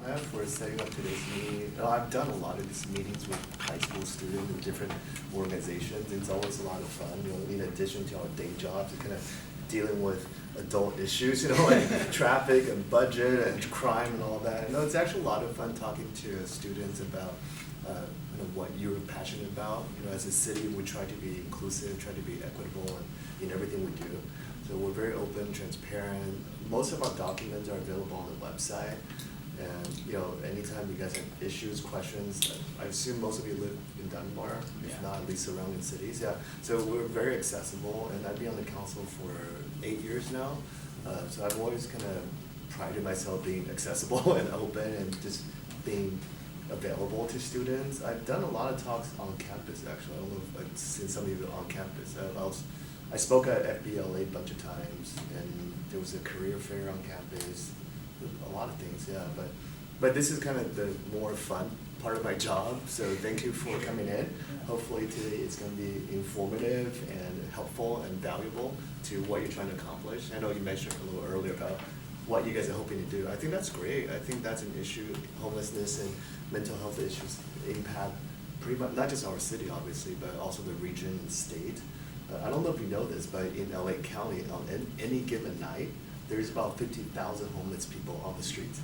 format for setting up today's meeting. I've done a lot of these meetings with high school students and different organizations. It's always a lot of fun, in addition to our day jobs, kind of dealing with adult issues, like traffic and budget and crime and all that. It's actually a lot of fun talking to students about what you're passionate about. As a city, we try to be inclusive, try to be equitable in everything we do. So we're very open, transparent. Most of our documents are available on the website. And anytime you guys have issues, questions, I assume most of you live in Dunbar, if not at least surrounding cities. Yeah. So we're very accessible, and I've been on the council for 8 years now. So I've always kind of prided myself being accessible and open and just being available to students. I've done a lot of talks on campus, actually. I don't know if I've seen some of you on campus. I spoke at FBLA a bunch of times, and there was a career fair on campus, a lot of things, yeah. But this is kind of the more fun part of my job, so thank you for coming in. Hopefully today it's going to be informative and helpful and valuable to what you're trying to accomplish. I know you mentioned a little earlier about what you guys are hoping to do. I think that's great. I think that's an issue. Homelessness and mental health issues impact pretty much not just our city, obviously, but also the region and state. I don't know if you know this, but in LA County, on any given night, there's about 50,000 homeless people on the streets.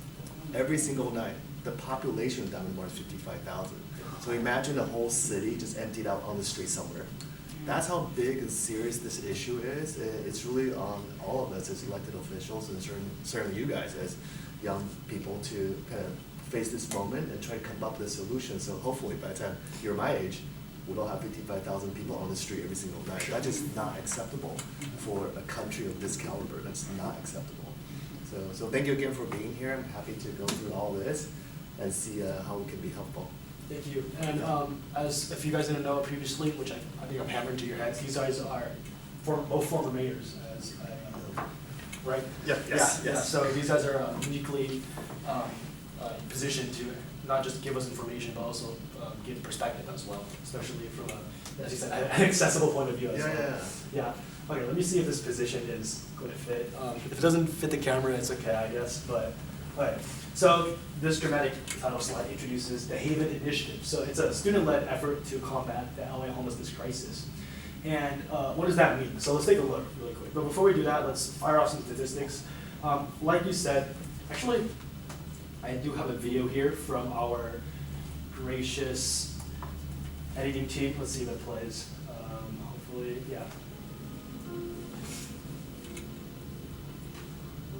Every single night. The population of Dunbar is 55,000. So imagine the whole city just emptied out on the street somewhere. That's how big and serious this issue is. It's really on all of us as elected officials, and certainly you guys as young people, to kind of face this moment and try to come up with a solution. So hopefully by the time you're my age, we don't have 55,000 people on the street every single night. That's just not acceptable for a country of this caliber. That's not acceptable. So thank you again for being here. I'm happy to go through all this and see how we can be helpful. Thank you. And as if you guys didn't know previously, which I think I'm hammering to your heads, these guys are both former mayors, as right? Yeah. Yes. Yeah. So these guys are uniquely positioned to not just give us information, but also give perspective as well, especially from as you said, an accessible point of view as well. Yeah. Okay, let me see if this position is going to fit. If it doesn't fit the camera, it's okay, I guess. But okay. So this dramatic title slide introduces the Haven Initiative. So it's a student-led effort to combat the LA homelessness crisis. And what does that mean? So let's take a look really quick. But before we do that, let's fire off some statistics. Like you said, actually, I do have a video here from our gracious editing team. Let's see if it plays. Hopefully, yeah.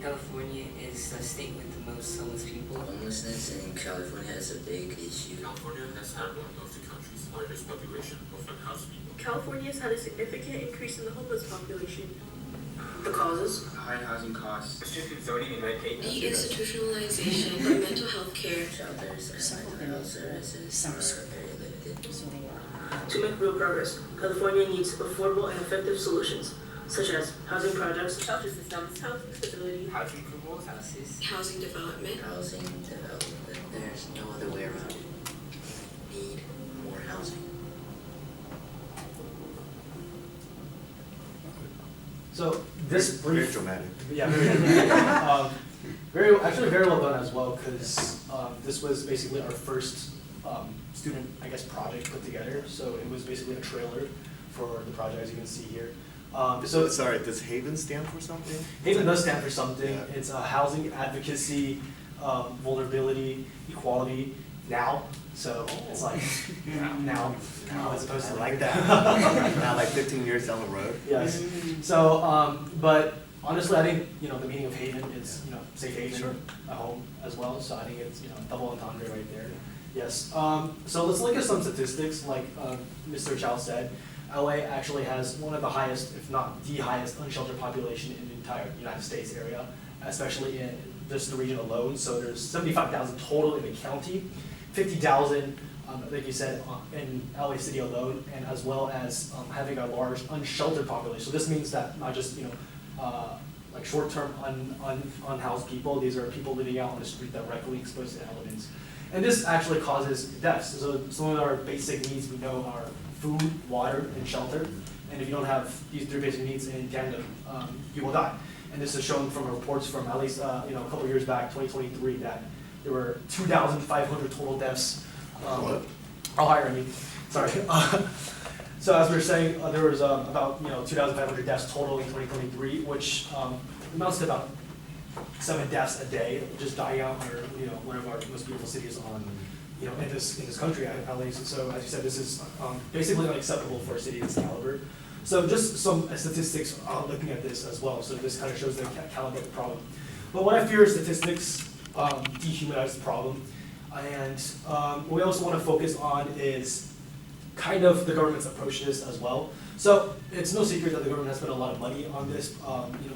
California is the state with the most homeless people. Homelessness in California is a big issue. California has had one of the country's largest population of unhoused people. California has had a significant increase in the homeless population. The causes? High housing costs, restricted zoning and red tape. The institutionalization of mental health care. Shelters and mental health services are very limited. To make real progress, California needs affordable and effective solutions, such as housing projects, shelter systems, housing accessibility, Housing approvals, Houses. Housing development. Housing development, there's no other way around it. Need more housing. So this Very brief, dramatic. yeah, very well done as well, because this was basically our first student, I guess, project put together. So it was basically a trailer for the project, as you can see here. So sorry, does Haven stand for something? Haven does stand for something. Yeah. It's housing advocacy, vulnerability, equality now. So it's like now as opposed to I like that. Now, like 15 years down the road. Yes. So, but honestly, I think the meaning of Haven is safe haven, a home as well. So I think it's double entendre right there. Yes. So let's look at some statistics. Like Mr. Chow said, LA actually has one of the highest, if not the highest, unsheltered population in the entire United States area, especially in just the region alone. So there's 75,000 total in the county, 50,000, like you said, in LA City alone, and as well as having a large unsheltered population. So this means that not just like short-term unhoused people. These are people living out on the street directly exposed to elements, and this actually causes deaths. So some of our basic needs we know are food, water, and shelter. And if you don't have these three basic needs in tandem, you will die. And this is shown from reports from at least a couple years back, 2023, that there were 2,500 total deaths. What? I'll hire me. Sorry. So as we were saying, there was about 2,500 deaths total in 2023, which amounts to about 7 deaths a day, just dying out here, one of our most beautiful cities in this country at least. So as you said, this is basically unacceptable for a city of this caliber. So just some statistics looking at this as well. So this kind of shows the caliber of the problem. But what I fear is statistics dehumanize the problem. And what we also want to focus on is kind of the government's approach to this as well. So it's no secret that the government has spent a lot of money on this,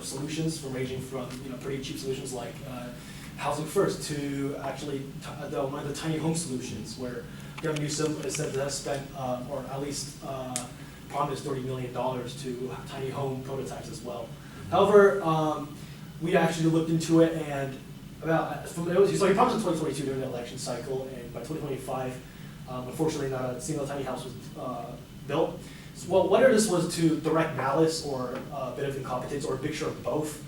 solutions ranging from pretty cheap solutions like housing first to actually one of the tiny home solutions where Governor Newsom is said to have spent or at least promised $30 million to tiny home prototypes as well. However, we actually looked into it and he promised in 2022 during the election cycle, and by 2025, unfortunately, not a single tiny house was built. So, well, whether this was to direct malice or a bit of incompetence or a mixture of both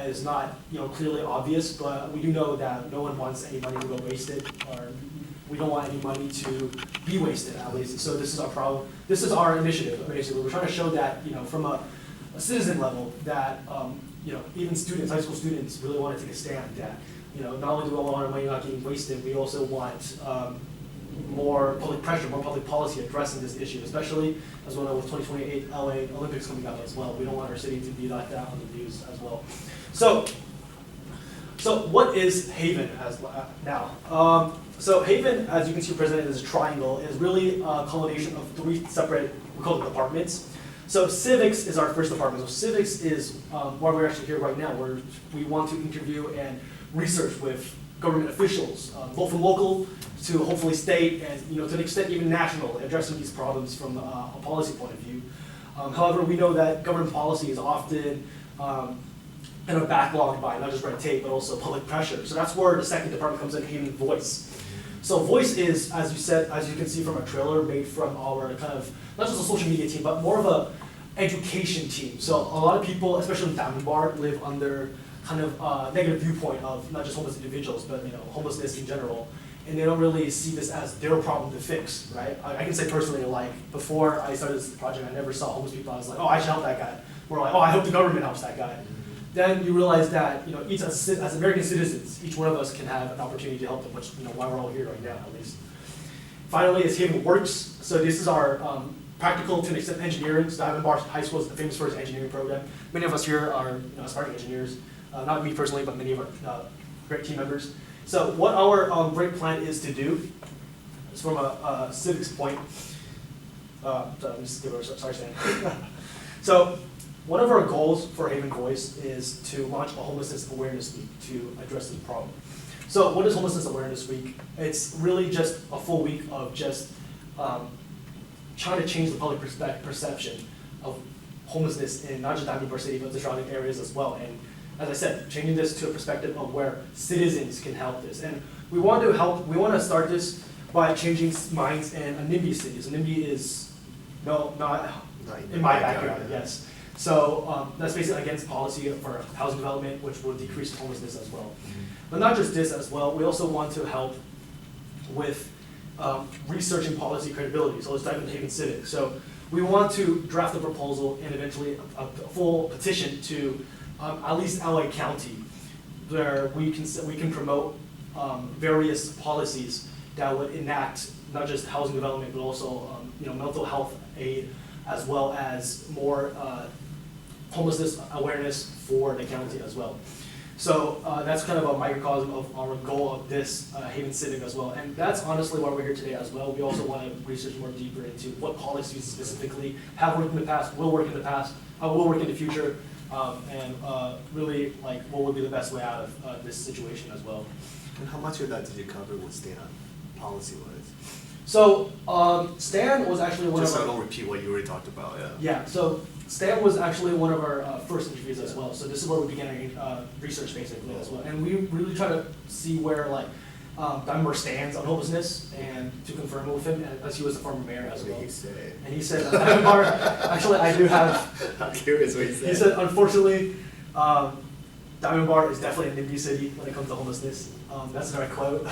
is not clearly obvious, but we do know that no one wants any money to go wasted, or we don't want any money to be wasted at least. So this is our problem. This is our initiative, basically. We're trying to show that from a citizen level that even students, high school students, really want to take a stand that not only do we want our money not getting wasted, we also want more public pressure, more public policy addressing this issue, especially as well with 2028 LA Olympics coming up as well. We don't want our city to be left out on the news as well. So what is Haven as now? So Haven, as you can see represented as a triangle, is really a culmination of 3 separate, we call them departments. So civics is our first department. So civics is why we're actually here right now, where we want to interview and research with government officials, both from local to hopefully state and to an extent even national, addressing these problems from a policy point of view. However, we know that government policy is often kind of backlogged by not just red tape, but also public pressure. So that's where the second department comes in, Haven Voice. So Voice is, as you can see from a trailer made from our kind of, not just a social media team, but more of a education team. So a lot of people, especially in Diamond Bar, live under kind of negative viewpoint of not just homeless individuals, but homelessness in general. And they don't really see this as their problem to fix, right? I can say personally, like before I started this project, I never saw homeless people. I was like, oh, I should help that guy. Or like, oh, I hope the government helps that guy. Then you realize that each as American citizens, each one of us can have an opportunity to help them, which why we're all here right now, at least. Finally, is Haven Works. So this is our practical to an extent engineering. So Diamond Bar High School is famous for its engineering program. Many of us here are aspiring engineers. Not me personally, but many of our great team members. So what our great plan is to do is from a civics point. Sorry, Stan. So one of our goals for Haven Voice is to launch a Homelessness Awareness Week to address this problem. So what is Homelessness Awareness Week? It's really just a full week of just trying to change the public perception of homelessness in not just Diamond Bar City, but the surrounding areas as well. And as I said, changing this to a perspective of where citizens can help this. And we want to start this by changing minds in a NIMBY city. So NIMBY is, not in my backyard, yes. So that's basically against policy for housing development, which will decrease homelessness as well. But not just this as well, we also want to help with research and policy credibility. So let's dive into Haven Civic. So we want to draft a proposal and eventually a full petition to at least LA County, where we can promote various policies that would enact not just housing development, but also mental health aid, as well as more homelessness awareness for the county as well. So that's kind of a microcosm of our goal of this Haven Civic as well. And that's honestly why we're here today as well. We also want to research more deeper into what policies specifically have worked in the past, will work in the past, will work in the future, and really like what would be the best way out of this situation as well. And how much of that did you cover with Stan, policy-wise? So Stan was actually one Just of so I our... don't repeat what you already talked about, yeah. Yeah, so Stan was actually one of our first interviews as well. So this is where we began our research basically as well. And we really try to see where like Diamond Bar stands on homelessness and to confirm it with him, as he was the former mayor as well. What did he say? And he said, Diamond Bar, actually I do have... I'm curious what he said. He said, unfortunately, Diamond Diamond Bar is definitely an NIMBY city when it comes to homelessness. That's a direct quote.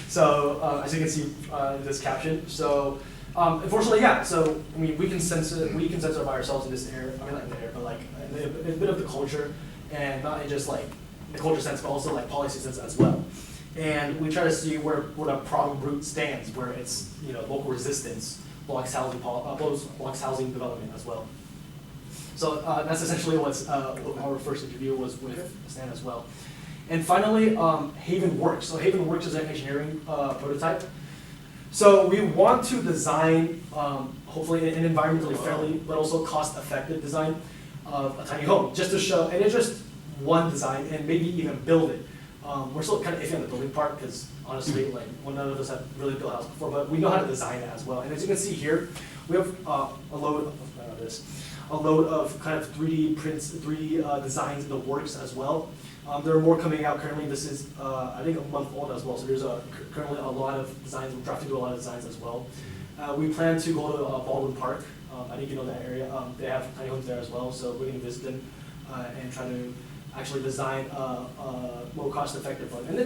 So as you can see in this caption. So unfortunately, yeah. So I mean, we can censor by ourselves in this area. I mean, not in the area, but like in a bit of the culture, and not in just like the culture sense, but also like policy sense as well. And we try to see where a problem root stands, where it's local resistance blocks housing development as well. So that's essentially what our first interview was with Stan as well. And finally, Haven Works. So Haven Works is an engineering prototype. So we want to design, hopefully, an environmentally friendly, but also cost-effective design of a tiny home, just to show, and it's just one design, and maybe even build it. We're still kind of iffy on the building part, because honestly, like, none of us have really built a house before, but we know how to design it as well. And as you can see here, we have a load of kind of 3D prints, 3D designs in the works as well. There are more coming out currently. This is, I think, a month old as well. So there's currently a lot of designs. We're drafting to a lot of designs as well. We plan to go to Baldwin Park. I think you know that area. They have tiny homes there as well. So we're going to visit them and try to actually design a more cost-effective one. And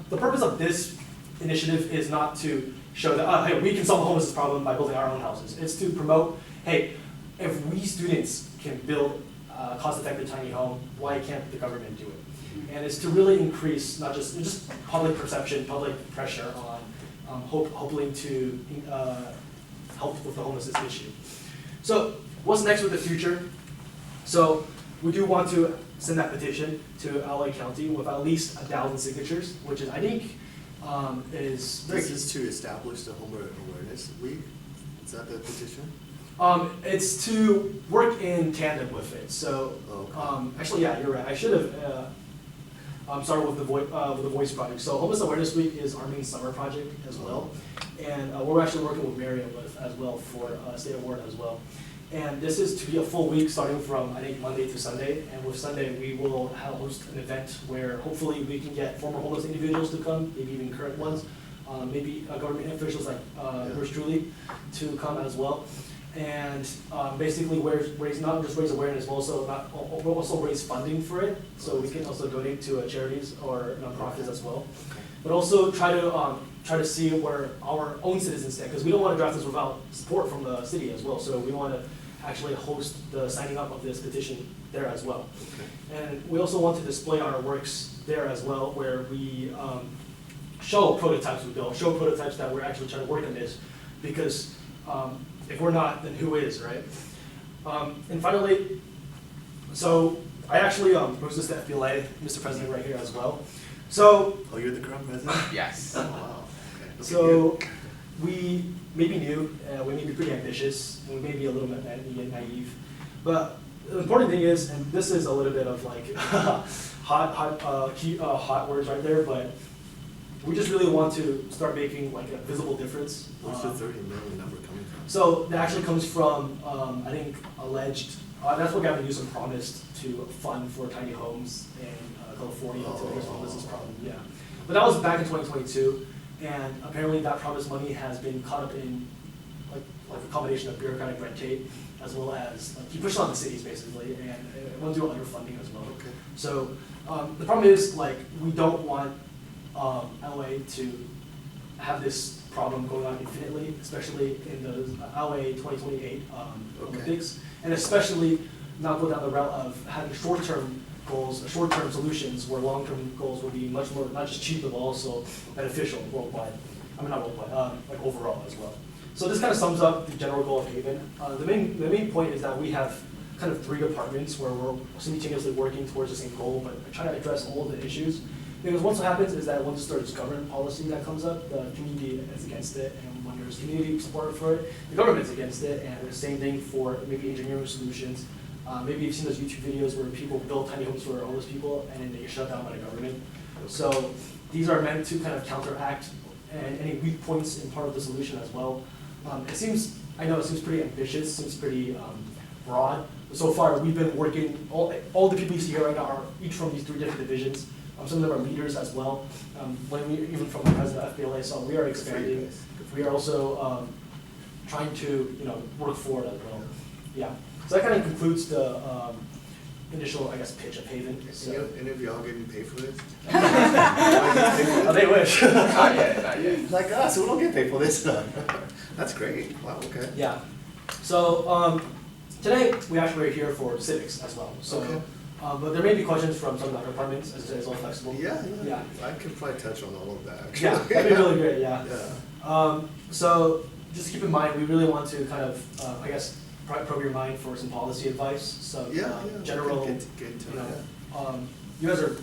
the purpose of this initiative is not to show that, hey, we can solve the homelessness problem by building our own houses. It's to promote, hey, if we students can build a cost-effective tiny home, why can't the government do it? And it's to really increase not just public perception, public pressure on hopefully to help with the homelessness issue. So what's next with the future? So we do want to send that petition to LA County with at least 1,000 signatures, which is, I think, is very. This is to establish the Homeless Awareness Week. Is that the petition? It's to work in tandem with it. So, actually, yeah, you're right. I should have started with the Voice project. So, Homeless Awareness Week is our main summer project as well, and we're actually working with Miriam as well for State Award as well. And this is to be a full week starting from, I think, Monday to Sunday. And with Sunday, we will host an event where hopefully we can get former homeless individuals to come, maybe even current ones, maybe government officials like yours truly to come as well. And basically not just raise awareness, but we'll also raise funding for it. So we can also donate to charities or nonprofits as well. But also try to see where our own citizens stand, because we don't want to draft this without support from the city as well. So we want to actually host the signing up of this petition there as well. Okay. And we also want to display our works there as well, where we show prototypes we built, show prototypes that we're actually trying to work on this, because if we're not, then who is, right? And finally, so I actually was just at FBLA, Mr. President, right here as well. So. Oh, you're the current president? Yes. Oh, wow. Okay. So we may be new, we may be pretty ambitious, and we may be a little bit naive. But the important thing is, and this is a little bit of like hot words right there, but we just really want to start making like a visible difference. Where's the 30 million number coming from? So that actually comes from, I think, alleged, that's what Gavin Newsom promised to fund for tiny homes in California to address the homelessness problem, yeah. But that was back in 2022, and apparently that promised money has been caught up in like a combination of bureaucratic red tape, as well as he pushed on the cities basically, and it went through underfunding as well. Okay. So the problem is, like, we don't want LA to have this problem going on infinitely, especially in the LA 2028 Olympics, and especially not go down the route of having short-term goals, short-term solutions, where long-term goals will be much more, not just cheap, but also beneficial worldwide. I mean, not worldwide, like overall as well. So this kind of sums up the general goal of Haven. The main point is that we have kind of 3 departments where we're simultaneously working towards the same goal, but trying to address all the issues. Because what happens is that once there's government policy that comes up, the community is against it, and when there's community support for it, the government's against it, and the same thing for maybe engineering solutions. Maybe you've seen those YouTube videos where people build tiny homes for homeless people, and then they get shut down by the government. So these are meant to kind of counteract any weak points in part of the solution as well. I know it seems pretty ambitious, seems pretty broad, but so far we've been working, all the people you see here right now are each from these 3 different divisions. Some of them are leaders as well, even from the president of FBLA, so we are expanding. We are also trying to work forward as well. Yeah, so that kind of concludes the initial, I guess, pitch of Haven. So. Any of y'all getting paid for this? Oh, they wish. Not yet. Like us, we don't get paid for this. That's great. Wow, okay. Yeah. So today we actually are here for civics as well. So, Okay. but there may be questions from some of the other departments, as I said, it's all flexible. Yeah. I could probably touch on all of that, actually. Yeah, that'd be really great. Yeah. Yeah. So just keep in mind, we really want to kind of, I guess, probe your mind for some policy advice. So general, Get into you know, it, you guys are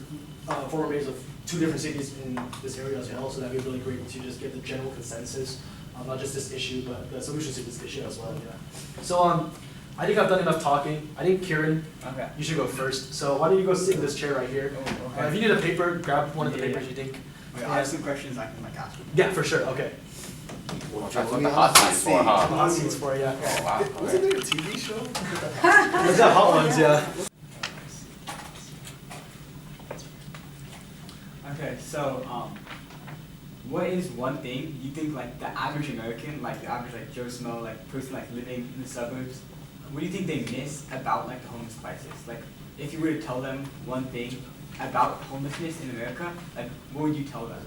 former mayors of 2 different cities in this area as well, so that'd be really great to just get the general consensus, not just this issue, but the solutions to this issue as well. Yeah. So I think I've done enough talking. I think Kieran, Okay. you should go first. So why don't you go sit in this chair right here? Oh, okay. If you need a paper, grab one of the Yeah, papers yeah. you think. Wait, I have some questions I can ask you. Yeah, for sure. Okay. Well, That's join what me the on hot the seat's for, huh? Hot seats for you. Oh, wow. Wasn't there a TV show? What's that hot ones? Yeah. Okay, so what is one thing you think like the average American, like the average like Joe Smo, like person like living in the suburbs, what do you think they miss about like the homeless crisis? Like if you were to tell them one thing about homelessness in America, like what would you tell them?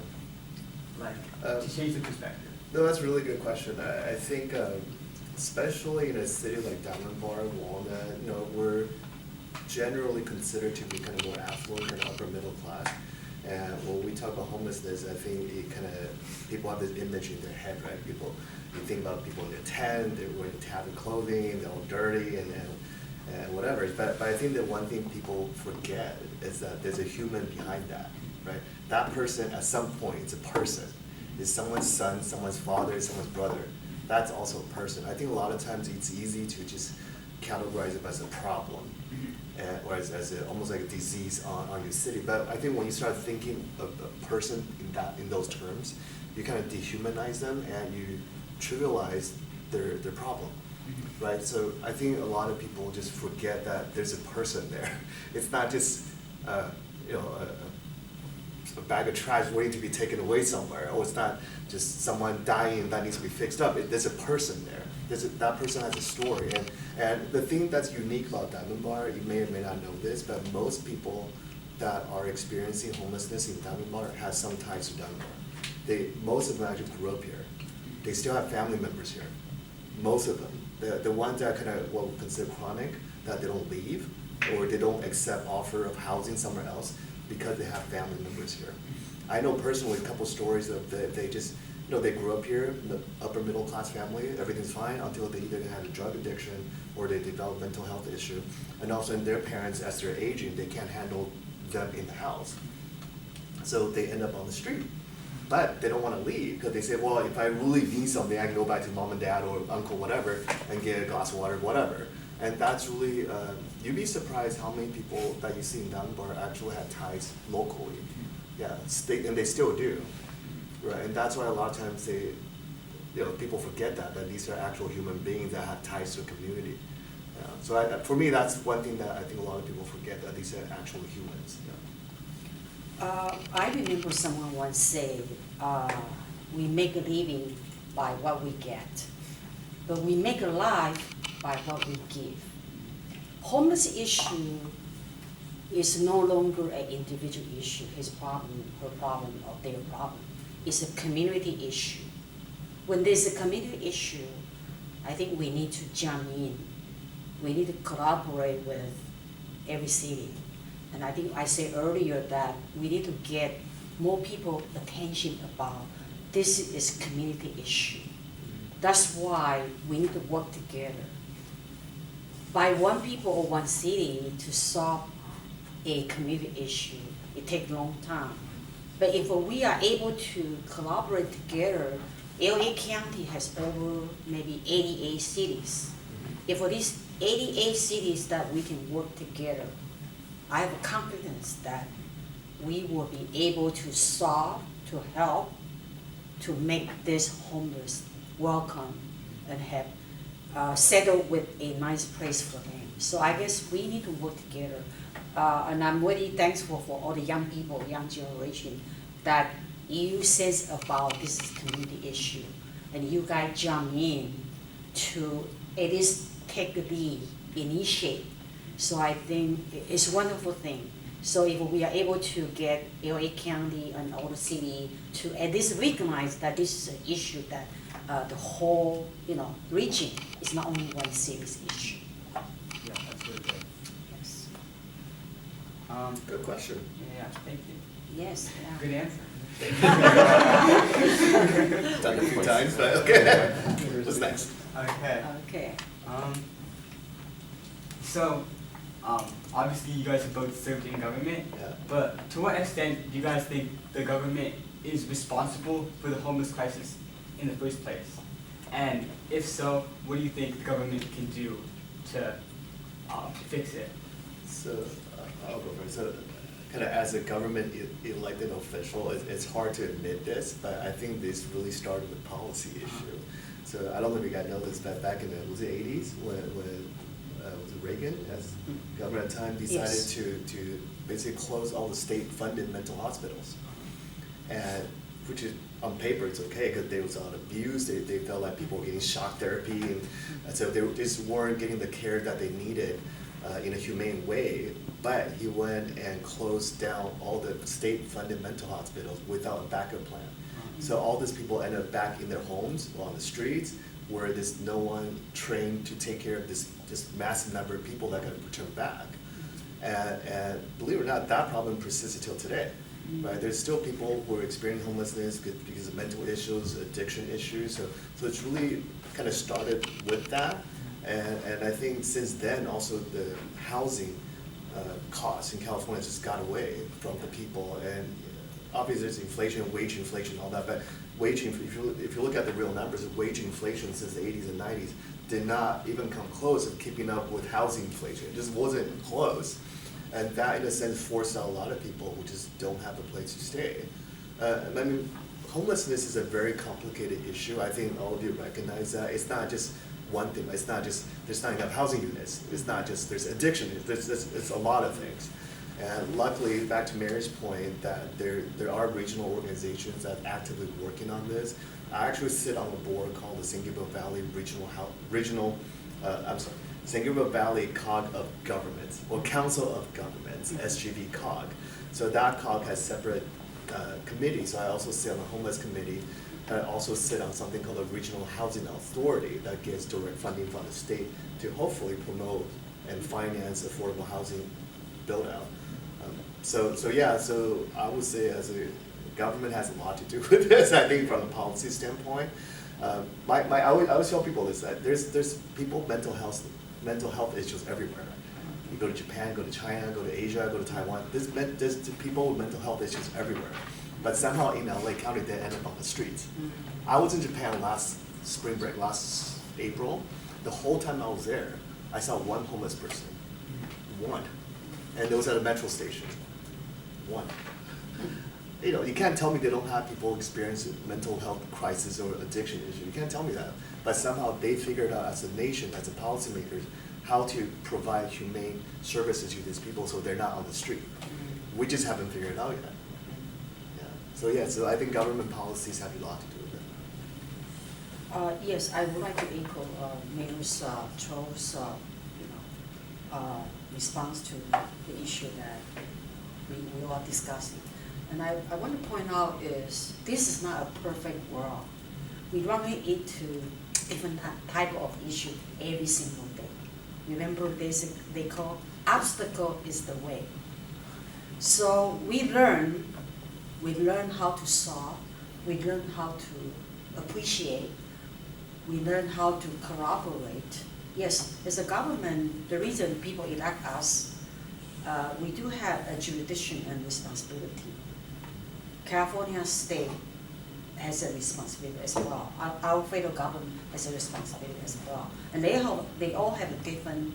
Like to change the perspective. No, that's a really good question. I think, especially in a city like Diamond Bar, Walnut, we're generally considered to be kind of more affluent and upper middle class. And when we talk about homelessness, I think it kind of, people have this image in their head, right? You think about people in a tent, they're wearing tattered clothing, they're all dirty and whatever. But I think that one thing people forget is that there's a human behind that, right? That person at some point, it's a person. It's someone's son, someone's father, someone's brother. That's also a person. I think a lot of times it's easy to just categorize it as a problem, or as almost like a disease on your city. But I think when you start thinking of a person in those terms, you kind of dehumanize them and you trivialize their problem, right? So I think a lot of people just forget that there's a person there. It's not just a bag of trash waiting to be taken away somewhere, or it's not just someone dying that needs to be fixed up. There's a person there. That person has a story. And the thing that's unique about Diamond Bar, you may or may not know this, but most people that are experiencing homelessness in Diamond Bar have some ties to Diamond Bar. Most of them actually grew up here. They still have family members here. Most of them. The ones that kind of what we consider chronic, that they don't leave, or they don't accept offer of housing somewhere else, because they have family members here. I know personally a couple stories of they just, they grew up here, the upper middle class family, everything's fine until they either had a drug addiction or they develop mental health issue. And also their parents, as they're aging, they can't handle them in the house. So they end up on the street. But they don't want to leave because they say, well, if I really need something, I can go back to mom and dad or uncle, whatever, and get a glass of water, whatever. And that's really, you'd be surprised how many people that you see in Diamond Bar actually have ties locally. Yeah, and they still do, right? And that's why a lot of times people forget that these are actual human beings that have ties to a community. Yeah. So for me, that's one thing that I think a lot of people forget, that these are actual humans. Yeah. I remember someone once said, we make a living by what we get, but we make a life by what we give. Homeless issue is no longer an individual issue, his problem, her problem, or their problem. It's a community issue. When there's a community issue, I think we need to jump in. We need to collaborate with every city. And I think I said earlier that we need to get more people attention about this is community issue. That's why we need to work together. By one people or one city to solve a community issue, it takes a long time. But if we are able to collaborate together, LA County has over maybe 88 cities. If for these 88 cities that we can work together, I have confidence that we will be able to solve, to help, to make this homeless welcome and have settled with a nice place for them. So I guess we need to work together. And I'm really thankful for all the young people, young generation, that you sense about this community issue. And you guys jump in to at least take the lead, initiate, So I think it's a wonderful thing. So if we are able to get LA County and all the city to at least recognize that this is an issue that the whole, region is not only one city's issue. Yeah, that's really good. Yes. Good question. Yeah, thank you. Yes. Yeah. Good answer. Done it a few times, but okay. What's next? Okay. Okay. So, obviously you guys have both served in government, Yeah. but to what extent do you guys think the government is responsible for the homeless crisis in the first place? And if so, what do you think the government can do to fix it? So, I'll go first. So, kind of as a government elected official, it's hard to admit this, but I think this really started with policy issue. So I don't know if you guys know this, but back in the, was it 80s, when was it Reagan, as government at the time, decided Yes. to basically close all the state-funded mental hospitals. And, which is, on paper, it's okay, because there was a lot of abuse, they felt like people were getting shock therapy, and so they just weren't getting the care that they needed in a humane way. But he went and closed down all the state-funded mental hospitals without a backup plan. So all these people ended up back in their homes or on the streets, where there's no one trained to take care of this massive number of people that got returned back. And believe it or not, that problem persists until today. Right? There's still people who are experiencing homelessness because of mental issues, addiction issues. So it's really kind of started with that. And I think since then, also the housing costs in California just got away from the people. And obviously there's inflation, wage inflation, all that, but if you look at the real numbers of wage inflation since the 80s and 90s, did not even come close of keeping up with housing inflation. It just wasn't close. And that, in a sense, forced out a lot of people who just don't have a place to stay. I mean, homelessness is a very complicated issue. I think all of you recognize that. It's not just one thing. It's not just, there's not enough housing units. It's not just, there's addiction. It's a lot of things. And luckily, back to Mary's point, that there are regional organizations that are actively working on this. I actually sit on a board called the San Gabriel Valley San Gabriel Valley COG of Governments, or Council of Governments, SGV COG. So that COG has separate committees. So I also sit on the homeless committee. I also sit on something called the Regional Housing Authority that gets direct funding from the state to hopefully promote and finance affordable housing build out. So I would say as a government has a lot to do with this, I think from a policy standpoint. I always tell people this, that there's people mental health issues everywhere. You go to Japan, go to China, go to Asia, go to Taiwan, there's people with mental health issues everywhere. But somehow in LA County, they end up on the streets. I was in Japan last spring break, last April. The whole time I was there, I saw one homeless person. One. And it was at a metro station. One. You can't tell me they don't have people experiencing mental health crisis or addiction issue. You can't tell me that. But somehow they figured out as a nation, as a policymakers, how to provide humane services to these people so they're not on the street. We just haven't figured it out yet. So I think government policies have a lot to do with it. Yes, I would like to echo Mayor Tro's response to the issue that we are discussing. And I want to point out is this is not a perfect world. We run into different type of issue every single day. Remember they call obstacle is the way. So we learn how to solve, we learn how to appreciate, we learn how to cooperate. Yes, as a government, the reason people elect us, we do have a jurisdiction and responsibility. California state has a responsibility as well. Our federal government has a responsibility as well. And they all have a different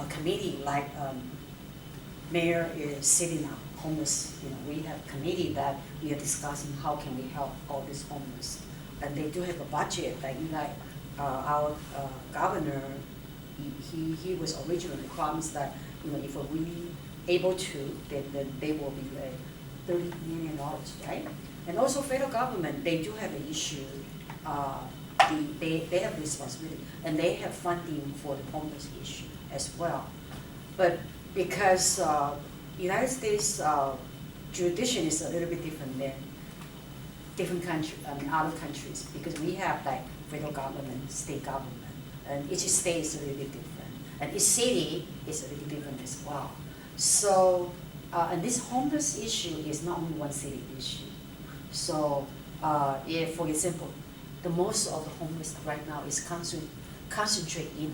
committee, like mayor is sitting on homeless. We have a committee that we are discussing how can we help all these homeless. And they do have a budget, like our governor, he was originally promised that if we able to, then they will be $30 million, right? And also federal government, they do have an issue. They have responsibility, and they have funding for the homeless issue as well. But because United States jurisdiction is a little bit different than different country, other countries, because we have like federal government, state government, and each state is a little bit different, and each city is a little different as well. So, and this homeless issue is not only one city issue. So, if, for example, the most of the homeless right now is concentrated in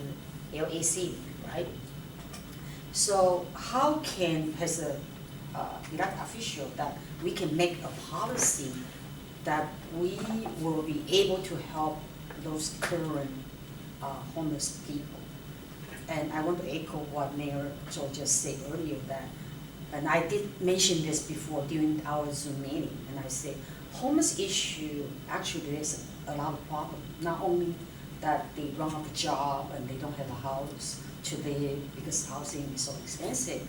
LA City, right? So, how can, as a elected official, that we can make a policy that we will be able to help those current homeless people? And I want to echo what Mayor Joe just said earlier, that, and I did mention this before during our Zoom meeting, and I said, homeless issue, actually there's a lot of problem. Not only that they run out of job and they don't have a house to live because housing is so expensive,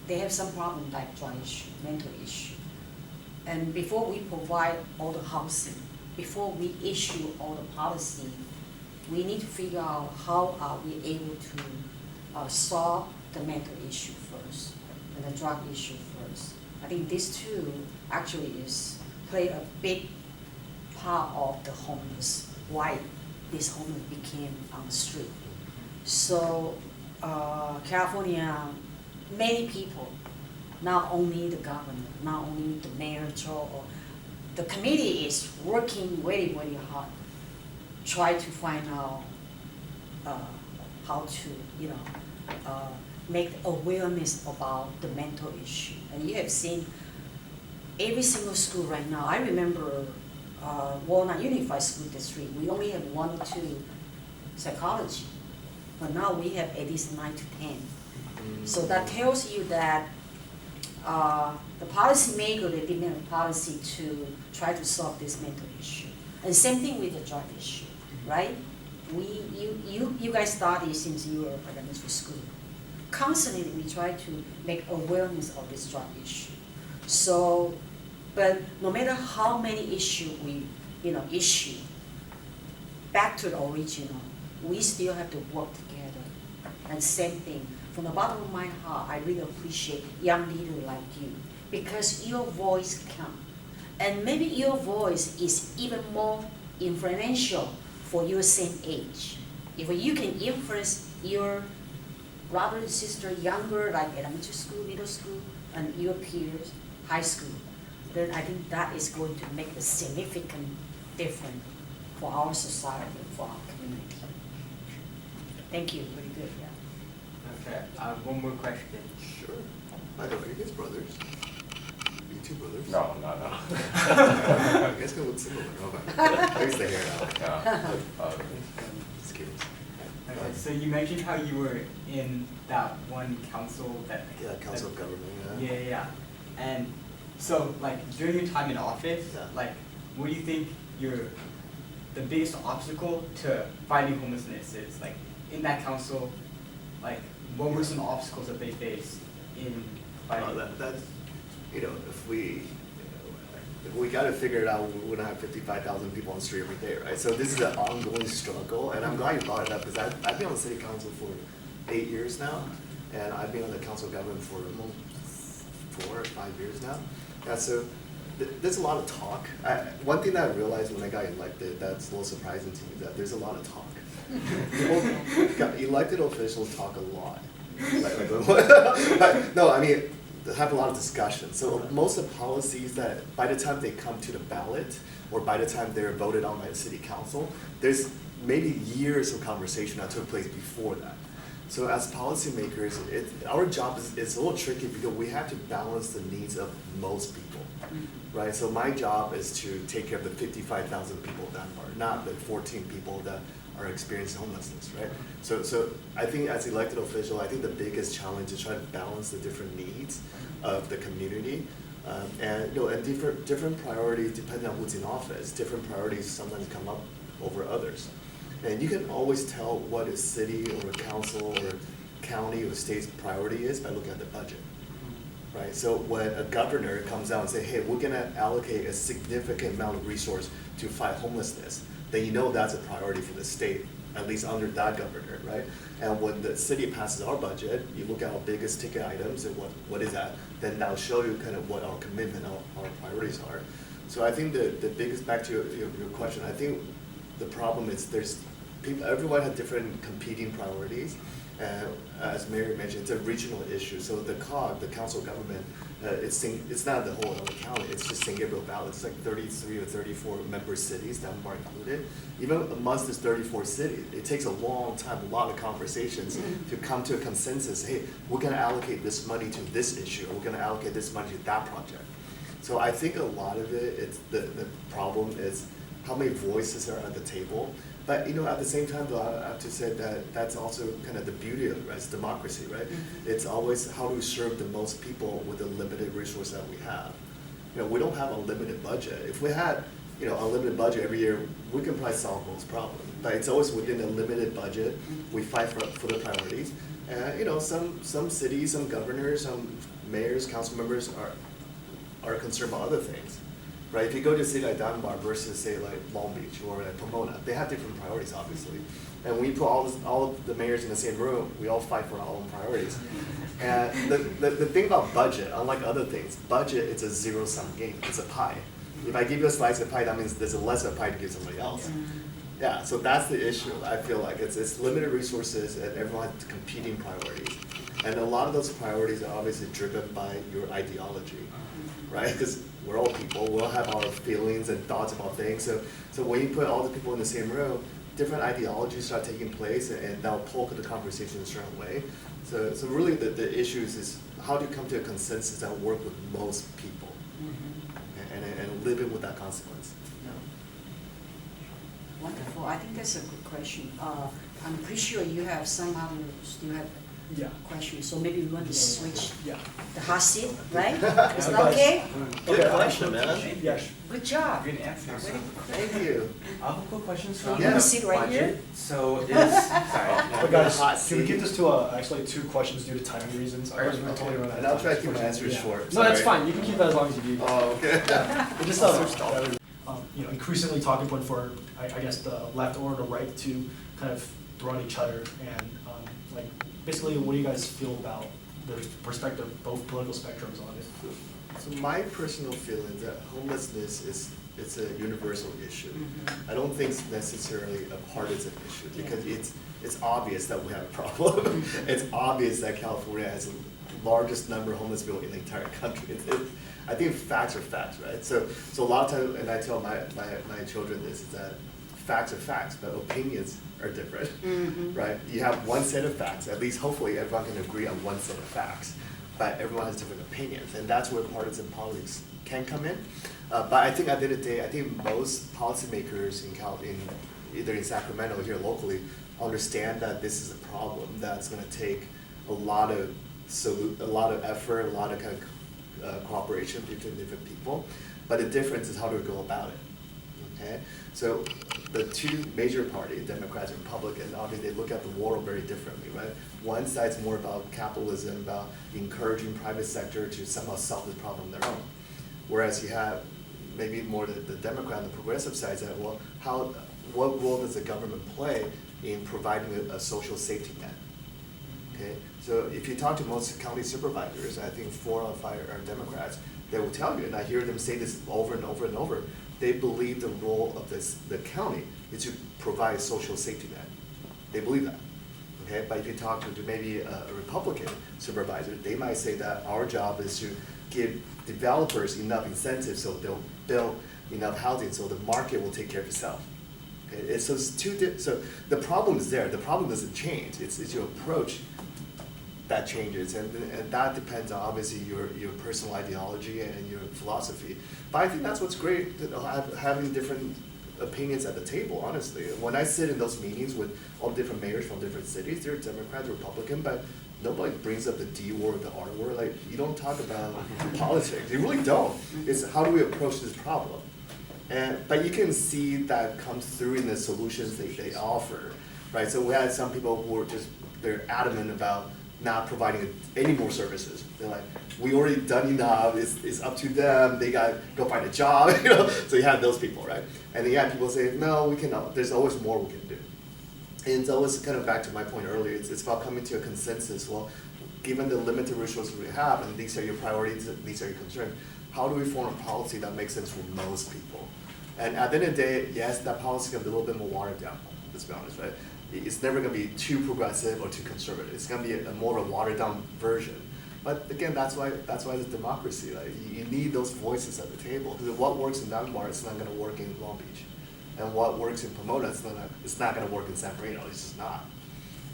they have some problem like drug issue, mental issue. And before we provide all the housing, before we issue all the policy, we need to figure out how are we able to solve the mental issue first and the drug issue first. I think these two actually play a big part of the homeless, why this homeless became on the street. So California, many people, not only the governor, not only the mayor, Joe, or the committee is working very, very hard, try to find out how to, make awareness about the mental issue. And you have seen every single school right now. I remember Walnut Unified School District, we only have 1 or 2 psychology, but now we have at least 9 to 10. So that tells you that the policymaker, they demand a policy to try to solve this mental issue. And same thing with the drug issue, right? You guys study since you were at elementary school. Constantly we try to make awareness of this drug issue. So, but no matter how many issues we issue, back to the original, we still have to work together. And same thing, from the bottom of my heart, I really appreciate young leaders like you, because your voice counts. And maybe your voice is even more influential for your same age. If you can influence your brother and sister younger, like elementary school, middle school, and your peers, high school, then I think that is going to make a significant difference for our society, for our community. Thank you, very good, yeah. Okay, one more question. Sure. By the way, you guys brothers? You two brothers? No. You guys can look similar. I used the hair now. Yeah. Just kidding. Okay, so you mentioned how you were in that one council that. Yeah, council of government, Yeah. And so, like, during your time in office, Yeah. like, what do you think the biggest obstacle to fighting homelessness is? Like, in that council, like, what were some obstacles that they faced in fighting? That's, if we got to figure it out, we wouldn't have 55,000 people on the street every day, right? So this is an ongoing struggle, and I'm glad you brought it up, because I've been on the city council for 8 years now, and I've been on the council of government for almost 4 or 5 years now. Yeah, so there's a lot of talk. One thing that I realized when I got elected that's a little surprising to me is that there's a lot of talk. Elected officials talk a lot. No, I mean, they have a lot of discussion. So most of the policies that by the time they come to the ballot or by the time they're voted on by the city council, there's maybe years of conversation that took place before that. So as policymakers, our job is a little tricky because we have to balance the needs of most people, right? So my job is to take care of the 55,000 people that are not the 14 people that are experiencing homelessness, right? So I think as elected official, I think the biggest challenge is trying to balance the different needs of the community, and different priorities depending on who's in office. Different priorities sometimes come up over others. And you can always tell what a city or a council or county or state's priority is by looking at the budget, right? So when a governor comes out and say, hey, we're gonna allocate a significant amount of resource to fight homelessness, then you know that's a priority for the state at least under that governor, right? And when the city passes our budget, you look at our biggest ticket items and what is that, then that'll show you kind of what our commitment, our priorities are. So I think the biggest, back to your question, I think the problem is everyone has different competing priorities. As Mary mentioned, it's a regional issue. So the COG, the council of government, it's not the whole LA County, it's just San Gabriel Valley. It's like 33 or 34 member cities, Denver included. Even amongst this 34 cities, it takes a long time, a lot of conversations to come to a consensus. Hey, we're gonna allocate this money to this issue, or we're gonna allocate this money to that project. So I think a lot of it, it's the problem is how many voices are at the table. But at the same time, though, I have to say that that's also kind of the beauty of it, right? It's democracy, right? It's always how do we serve the most people with the limited resource that we have. We don't have a limited budget. If we had, unlimited budget every year, we can probably solve most problems. But it's always within a limited budget. We fight for the priorities. And some cities, some governors, some mayors, council members are concerned about other things. Right, if you go to a city like Denver versus say like Long Beach or like Pomona, they have different priorities, obviously. And when you put all of the mayors in the same room, we all fight for our own priorities. And the thing about budget, unlike other things, budget is a zero-sum game. It's a pie. If I give you a slice of pie, that means there's a less of a pie to give somebody else. Yeah, so that's the issue. I feel like it's limited resources and everyone has competing priorities. And a lot of those priorities are obviously driven by your ideology, right? Because we're all people, we all have our feelings and thoughts about things. So when you put all the people in the same room, different ideologies start taking place and that'll poke the conversation in a certain way. So really the issue is how do you come to a consensus that will work with most people and live in with that consequence. Wonderful. I think that's a good question. I'm pretty sure you have some others, you have questions, so maybe we want to switch the hot seat, right? Is that okay? Good question, man. Yes. Good job. Good answer. Very good. Thank you. I have a quick question. So you want to sit right here? So is, But guys, Hot can we seat. keep this to actually 2 questions due to timing reasons? Otherwise, we're totally running out of And I'll time. try to keep my answers Yeah. short. No, that's sorry. fine. You can keep that as long as you need. Oh, okay. It just increasingly talking point for I guess the left or the right to kind of throw on each other and basically what do you guys feel about the perspective of both political spectrums on it? So my personal feeling is that homelessness it's a universal issue. I don't think it's necessarily a partisan issue because it's obvious that we have a problem. It's obvious that California has the largest number of homeless people in the entire country. I think facts are facts, right? So a lot of times, and I tell my children this, is that facts are facts, but opinions are different, right? You have one set of facts, at least hopefully everyone can agree on one set of facts, but everyone has different opinions, and that's where partisan politics can come in. But I think at the end of the day, I think most policymakers in either in Sacramento or here locally understand that this is a problem that's going to take a lot of effort, a lot of kind of cooperation between different people. But the difference is how do we go about it? Okay, so the 2 major parties, Democrats and Republicans, obviously they look at the world very differently, right? One side's more about capitalism, about encouraging private sector to somehow solve this problem on their own. Whereas you have maybe more the Democrat and the progressive side that, well, what role does the government play in providing a social safety net? Okay, so if you talk to most county supervisors, I think 4 out of 5 are Democrats, they will tell you, and I hear them say this over and over and over, they believe the role of the county is to provide a social safety net. They believe that. Okay, but if you talk to maybe a Republican supervisor, they might say that our job is to give developers enough incentives so they'll build enough housing so the market will take care of itself. Okay, so the problem is there. The problem doesn't change. It's your approach that changes, and that depends on obviously your personal ideology and your philosophy. But I think that's what's great, having different opinions at the table, honestly. When I sit in those meetings with all different mayors from different cities, they're Democrat, Republican, but nobody brings up the D word, the R word. Like, you don't talk about politics. You really don't. It's how do we approach this problem? But you can see that comes through in the solutions they offer, right? So we had some people who were they're adamant about not providing any more services. They're like, we already done enough, it's up to them, they got to go find a job, So you have those people, right? And then you have people say, no, we cannot, there's always more we can do. And it's always kind of back to my point earlier, it's about coming to a consensus. Well, given the limited resources we have, and these are your priorities, these are your concerns, how do we form a policy that makes sense for most people? And at the end of the day, yes, that policy can be a little bit more watered down, let's be honest, right? It's never gonna be too progressive or too conservative. It's gonna be a more of a watered down version. But again, that's why it's democracy. Like, you need those voices at the table. Because what works in Dunbar is not gonna work in Long Beach. And what works in Pomona, it's not gonna work in San Marino, it's just not.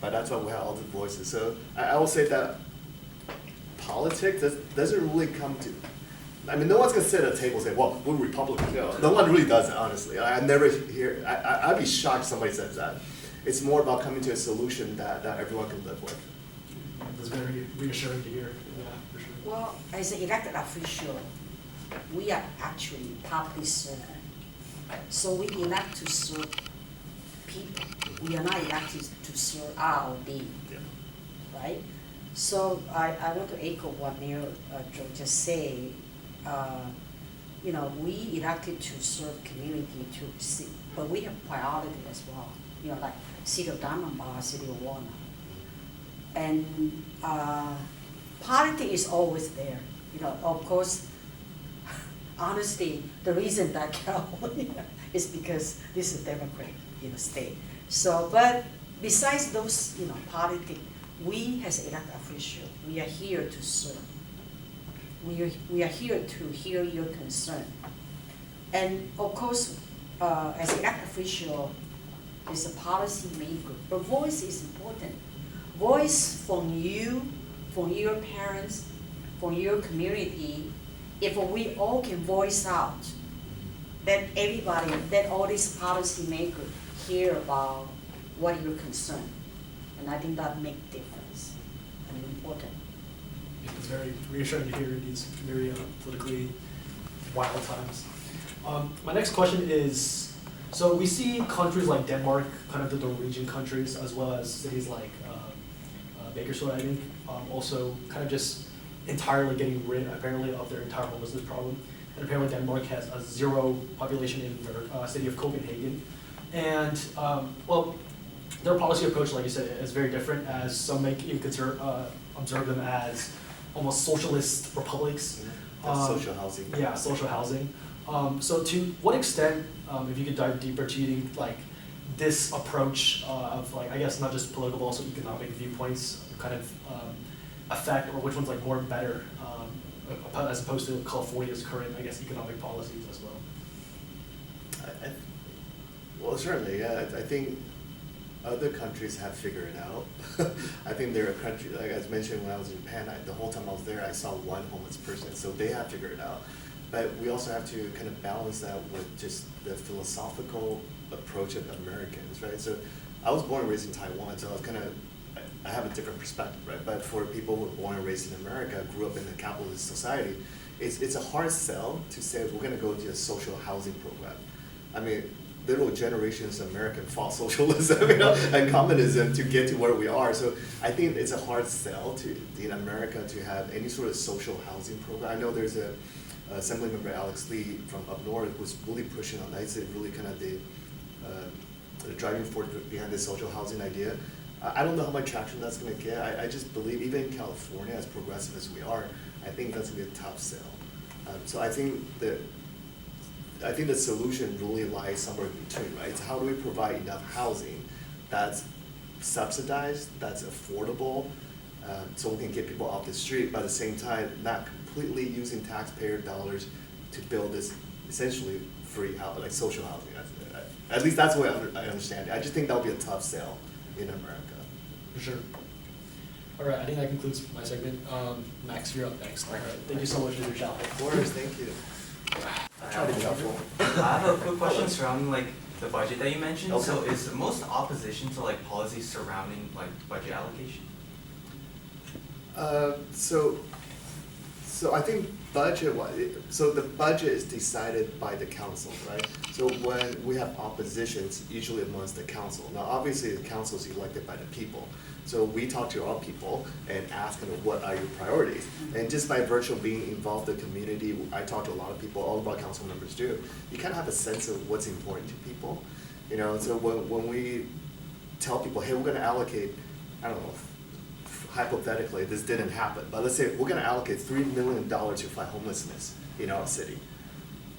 But that's why we have all the voices. So I will say that politics doesn't really come to, I mean, no one's gonna sit at a table and say, well, we're Republicans. No one really does it, honestly. I never hear, I'd be shocked if somebody says that. It's more about coming to a solution that everyone can live with. That's very reassuring to hear, yeah, for sure. Well, as an elected official, we are actually public servant. So we elect to serve people. We are not elected to serve our being, Yeah. right? So I want to echo what Mayor Joe just said. You know, we elected to serve community to see, but we have priority as well. You know, like City of Diamond Bar, City of Walnut. And politics is always there. You know, of course, honestly, the reason that California is because this is a Democrat, you know, state. So, but besides those, you know, politics, we as elected officials, we are here to serve. We are here to hear your concern. And of course, as elected official, is a policy maker, but voice is important. Voice from you, from your parents, from your community. If we all can voice out, then everybody, then all these policy makers hear about what your concern. And I think that makes difference and important. It's very reassuring to hear in these very politically wild times. My next question is, so we see countries like Denmark, kind of the Norwegian countries, as well as cities like Bakersfield, I think, also kind of just entirely getting rid, apparently, of their entire homelessness problem. And apparently Denmark has a zero population in their city of Copenhagen. And, well, their policy approach, like you said, is very different, as some may even observe them as almost socialist republics. That's social housing. Yeah, social housing. So to what extent, if you could dive deeper, do you think like this approach of like, I guess not just political, but also economic viewpoints kind of affect, or which one's like more better as opposed to California's current, I guess, economic policies as well? Well, certainly, yeah. I think other countries have figured it out. I think there are countries, like as mentioned when I was in Japan, the whole time I was there, I saw one homeless person, so they have figured it out. But we also have to kind of balance that with just the philosophical approach of Americans, right? So I was born and raised in Taiwan, so I have a different perspective, right? But for people who were born and raised in America, grew up in a capitalist society, it's a hard sell to say we're gonna go to a social housing program. I mean, literal generations of American fought socialism, you know, and communism to get to where we are. So I think it's a hard sell in America to have any sort of social housing program. I know there's a Assemblymember Alex Lee from up north who's really pushing on that. It's really kind of the driving force behind this social housing idea. I don't know how much traction that's going to get. I just believe even in California, as progressive as we are, I think that's going to be a tough sell. So I think the solution really lies somewhere in between, right? It's how do we provide enough housing that's subsidized, that's affordable, so we can get people off the street, but at the same time, not completely using taxpayer dollars to build this essentially free housing, like social housing. At least that's the way I understand it. I just think that'll be a tough sell in America. For sure. All right, I think that concludes my segment. Max, you're up next. All right, thank you so much for your shout. Of course, thank you. I try to be helpful. I have a quick question surrounding like the budget that you mentioned. Okay. So is most opposition to like policies surrounding like budget allocation? So I think so the budget is decided by the council, right? So when we have oppositions, usually amongst the council. Now, obviously, the council is elected by the people. So we talk to our people and ask them, what are your priorities? And just by virtue of being involved in the community, I talk to a lot of people, all of our council members do. You kind of have a sense of what's important to people. You know, so when we tell people, hey, we're gonna allocate, I don't know, hypothetically, this didn't happen, but let's say we're gonna allocate $3 million to fight homelessness in our city,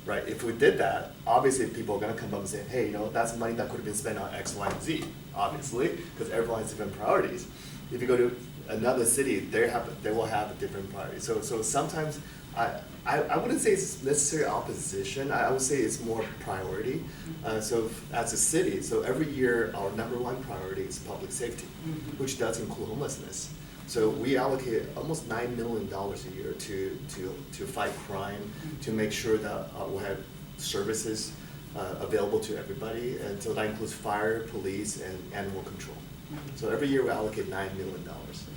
right? If we did that, obviously people are gonna come up and say, hey, that's money that could have been spent on X, Y, and Z, obviously, because everyone has different priorities. If you go to another city, they will have different priorities. So sometimes, I wouldn't say it's necessarily opposition, I would say it's more priority. So as a city, so every year, our #1 priority is public safety, which does include homelessness. So we allocate almost $9 million a year to fight crime, to make sure that we have services available to everybody, and so that includes fire, police, and animal control. So every year we allocate $9 million,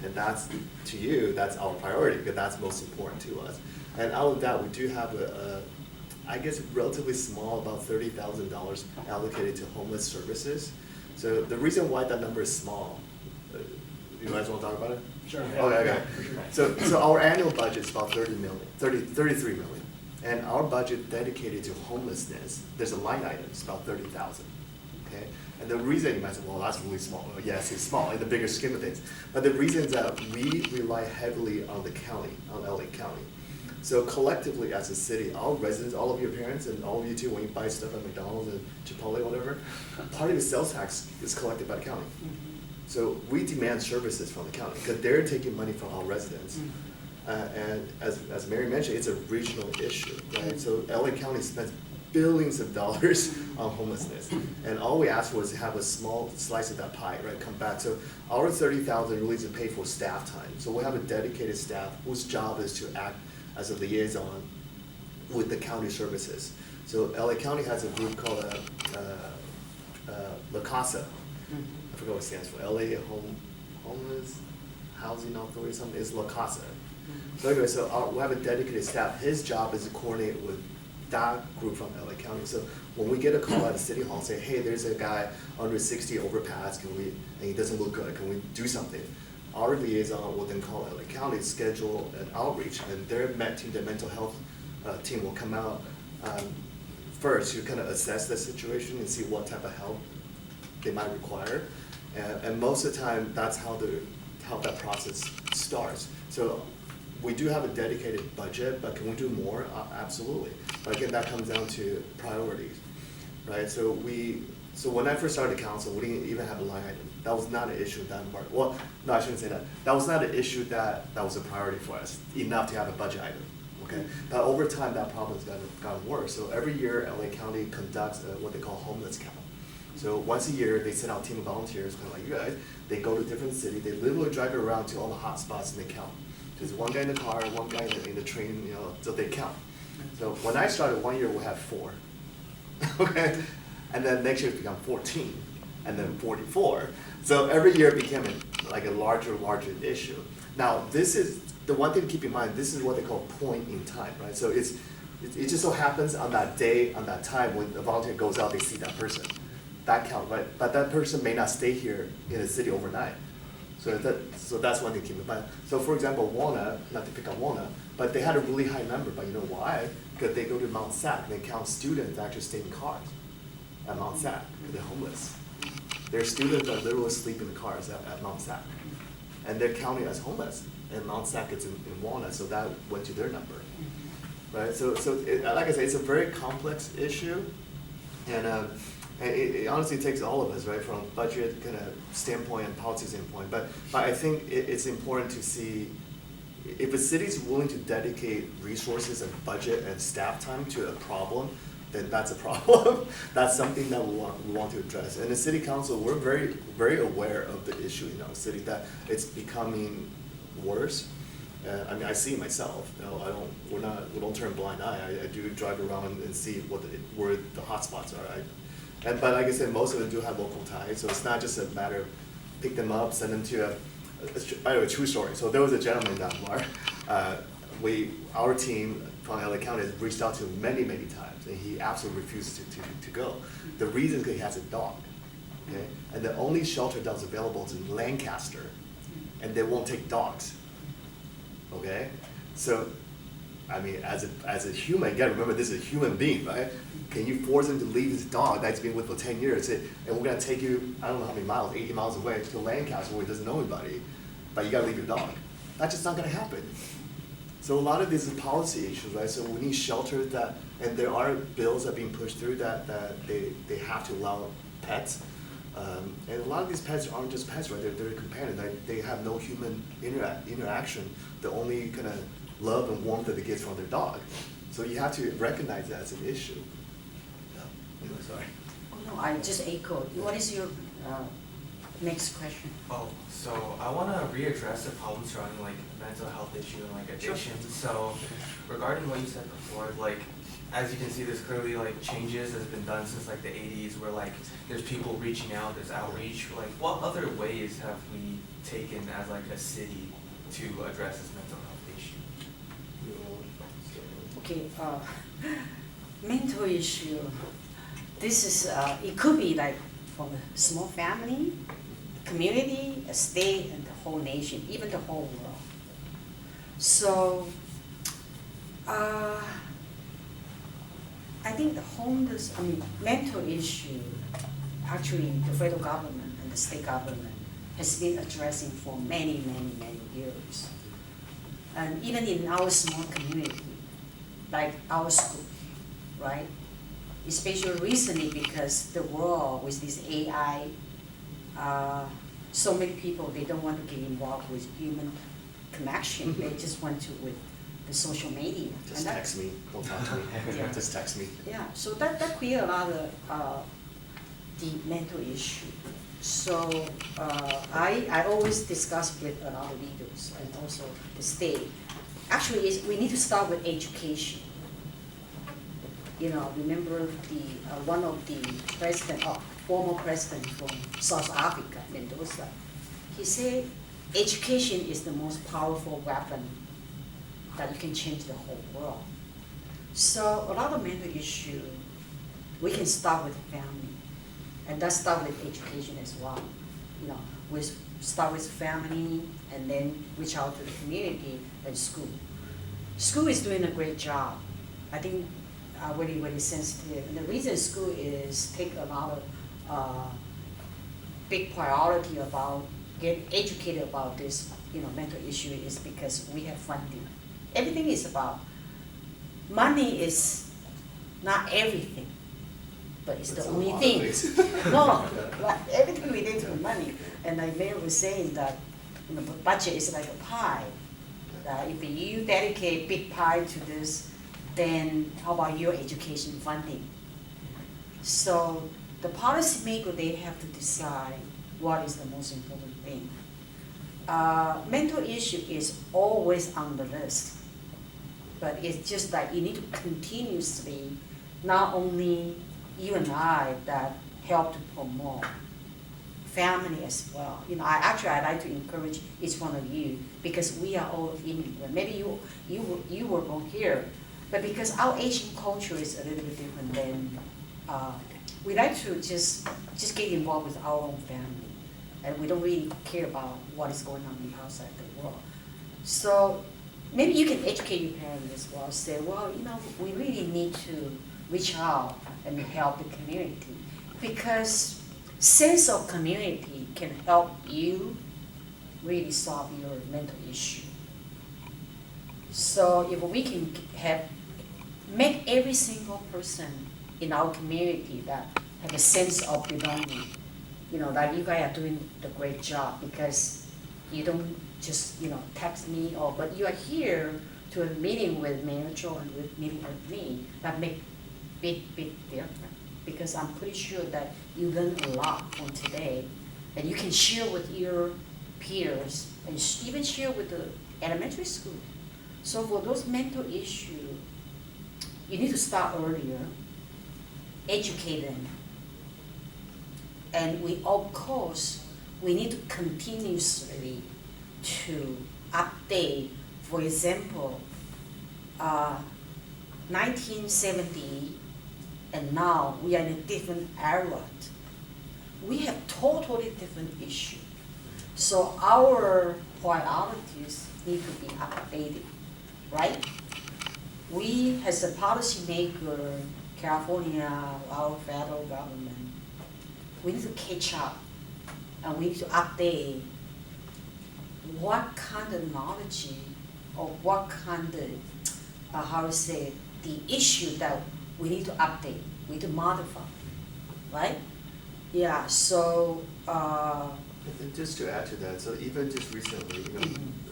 and that's, to you, that's our priority, because that's most important to us. And out of that, we do have I guess, relatively small, about $30,000 allocated to homeless services. So the reason why that number is small, you guys want to talk about it? Sure. Okay. So our annual budget is about 33 million. And our budget dedicated to homelessness, there's a line item, it's about 30,000. Okay? And the reason you might say, well, that's really small. Well, yes, it's small in the bigger scheme of things. But the reason is that we rely heavily on the county, on LA County. So collectively as a city, our residents, all of your parents and all of you too, when you buy stuff at McDonald's and Chipotle, whatever, part of the sales tax is collected by the county. So we demand services from the county because they're taking money from our residents. And as Mary mentioned, it's a regional issue, right? So LA County spends billions of dollars on homelessness. And all we ask for is to have a small slice of that pie, right, come back. So our 30,000 really is to pay for staff time. So we have a dedicated staff whose job is to act as a liaison with the county services. So LA County has a group called La Casa. I forgot what it stands for. LA Homeless Housing Authority, something, is La Casa. So anyway, we have a dedicated staff. His job is to coordinate with that group from LA County. So when we get a call at the city hall, say, hey, there's a guy under 60 overpass, and he doesn't look good, can we do something? Our liaison will then call LA County, schedule an outreach, and their mental health team will come out first to kind of assess the situation and see what type of help they might require. And most of the time, that's how that process starts. So we do have a dedicated budget, but can we do more? Absolutely. But again, that comes down to priorities, right? So when I first started the council, we didn't even have a line item. That was not an issue that part. Well, no, I shouldn't say that. That was not an issue that was a priority for us, enough to have a budget item. Okay, but over time that problem has gotten worse. So every year LA County conducts what they call homeless count. So once a year they send out a team of volunteers, kind of like you guys. They go to different cities. They literally drive around to all the hot spots and they count. There's one guy in the car, one guy in the train, so they count. So when I started, one year we'll have 4. Okay, and then next year it become 14, and then 44. So every year it became like a larger issue. Now this is the one thing to keep in mind. This is what they call point in time, right? So it just so happens on that day, on that time when the volunteer goes out, they see that person. That count, right? But that person may not stay here in the city overnight. So that's one thing to keep in mind. So for example, Walnut, not to pick on Walnut, but they had a really high number. But you know why? Because they go to Mount Sac and they count students that actually stay in cars at Mount Sac because they're homeless. Their students that literally sleep in the cars at Mount Sac, and they're counted as homeless. And Mount Sac is in Walnut, so that went to their number, right? So like I say, it's a very complex issue, and it honestly takes all of us, right, from budget kind of standpoint and policy standpoint. But I think it's important to see if a city is willing to dedicate resources and budget and staff time to a problem, then that's a problem. That's something that we want to address. And the city council, we're very, very aware of the issue in our city, that it's becoming worse. I mean, I see myself. We don't turn a blind eye. I do drive around and see where the hot spots are. But like I said, most of them do have local ties, so it's not just a matter of pick them up, send them to a true story. So there was a gentleman down Bar. Our team from LA County has reached out to him many times, and he absolutely refuses to go. The reason is because he has a dog, okay? And the only shelter that's available is in Lancaster, and they won't take dogs, okay? So I mean, as a human, you gotta remember this is a human being, right? Can you force him to leave his dog that's been with for 10 years, and we're gonna take you, I don't know how many miles, 80 miles away to Lancaster where he doesn't know anybody, but you gotta leave your dog. That's just not gonna happen. So a lot of these are policy issues, right? So we need shelters that, and there are bills that are being pushed through that they have to allow pets. And a lot of these pets aren't just pets, right? They're companions. They have no human interaction. The only kind of love and warmth that they get from their dog. So you have to recognize that as an issue. Yeah. Anyway, sorry. Oh, no, I just echoed. What is your next question? Oh, so I want to readdress the problem surrounding like mental health issue and like addiction. So regarding what you said before, like as you can see, there's clearly like changes that's been done since like the 80s where like there's people reaching out, there's outreach. Like what other ways have we taken as like a city to address this mental health issue? Okay, mental issue. This is, it could be like from a small family, community, a state, and the whole nation, even the whole world. So, I think mental issue, actually the federal government and the state government has been addressing for many, many, many years. And even in our small community, like our school, right? Especially recently because the world with this AI, so many people, they don't want to get involved with human connection. They just want to with the social media. Just text me, don't talk to me. Yeah. Just text me. Yeah, so that creates a lot of the mental issue. So I always discuss with a lot of leaders and also the state. Actually, we need to start with education. You know, remember the one of the former president from South Africa, Mendoza. He said, education is the most powerful weapon that you can change the whole world. So a lot of mental issue, we can start with family, and that start with education as well. You know, we start with family, and then reach out to the community and school. School is doing a great job. I think really, really sensitive. And the reason school is take a lot of big priority about get educated about this, mental issue is because we have funding. Everything is about money is not everything, but it's the only thing. No, but everything related to money. And like Mayor was saying that budget is like a pie. If you dedicate big pie to this, then how about your education funding? So the policymaker, they have to decide what is the most important thing. Mental issue is always on the list, but it's just that you need to continuously, not only you and I that help to promote, family as well. I like to encourage each one of you because we are all immigrants. Maybe you were born here, but because our Asian culture is a little bit different than, we like to just get involved with our own family, and we don't really care about what is going on in the outside the world. So maybe you can educate your parents as well. Say, well, we really need to reach out and help the community because sense of community can help you really solve your mental issue. So if we can make every single person in our community that have a sense of belonging, that you guys are doing the great job because you don't just, text me but you are here to a meeting with Mayor Joe and with meeting with me, that make big difference. Because I'm pretty sure that you learned a lot from today, and you can share with your peers and even share with the elementary school. So for those mental issues, you need to start earlier, educate them, and of course, we need to continuously to update. For example, 1970. And now we are in a different era. We have totally different issues. So our priorities need to be updated, right? we as a policymaker, California, our federal government, we need to catch up and we need to update what kind of knowledge or what kind of, how to say, the issue that we need to update, we need to modify, right? Yeah, so, And just to add to that, so even just recently,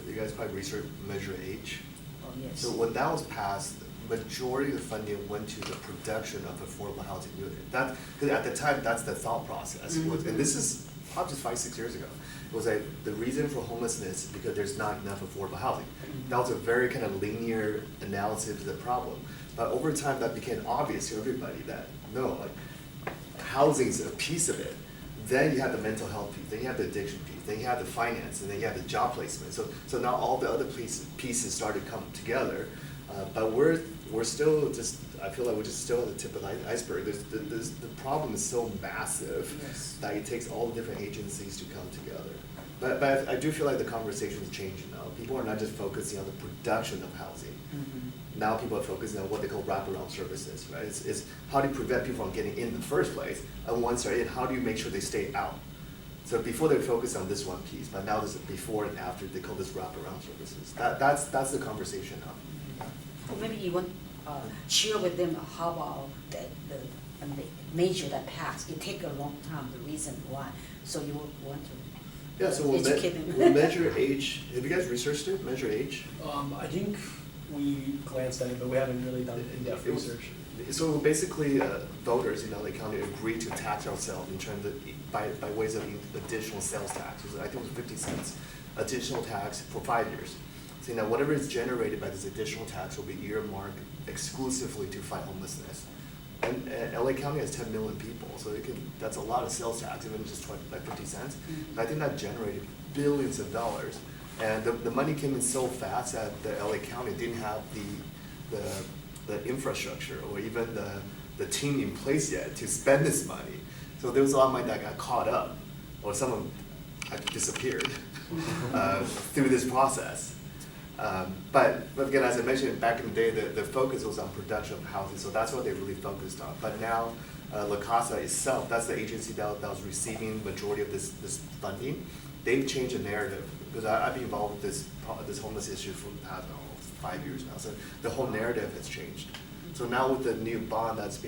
you guys probably researched Measure H. oh yes. So when that was passed, majority of the funding went to the production of affordable housing unit. That, because at the time, that's the thought process. Was, and this is probably just 5-6 years ago. It was like the reason for homelessness is because there's not enough affordable housing. That was a very kind of linear analysis of the problem. But over time, that became obvious to everybody that no, like housing is a piece of it. Then you have the mental health piece, then you have the addiction piece, then you have the finance, and then you have the job placement. So now all the other pieces started to come together. But we're still just, I feel like we're just still at the tip of the iceberg. The problem is so massive Yes. that it takes all the different agencies to come together. But I do feel like the conversation is changing now. People are not just focusing on the production of housing. Now people are focusing on what they call wraparound services, right? It's how do you prevent people from getting in the first place? And once they're in, how do you make sure they stay out? So before they focus on this one piece, but now there's a before and after, they call this wraparound services. That's the conversation now. Or maybe you want share with them how about the measure that passed. It take a long time, the reason why. So you would want to Yeah, so educate them. we'll Measure H, have you guys researched it, Measure H? I think we glanced at it, but we haven't really done in-depth It was- research. So basically, voters in LA County agreed to tax ourselves in terms of, by ways of additional sales tax. I think it was 50 cents, additional tax for 5 years. So now whatever is generated by this additional tax will be earmarked exclusively to fight homelessness. And LA County has 10 million people, so that's a lot of sales tax, even just like 50 cents. But I think that generated billions of dollars. And the money came in so fast that the LA County didn't have the infrastructure or even the team in place yet to spend this money. So there was a lot of money that got caught up, or some of them had disappeared through this process. But again, as I mentioned, back in the day, the focus was on production of housing, so that's what they really focused on. But now, La Casa itself, that's the agency that was receiving majority of this funding. They've changed the narrative, because I've been involved with this homeless issue for the past 5 years now. So the whole narrative has changed. So now with the new bond that's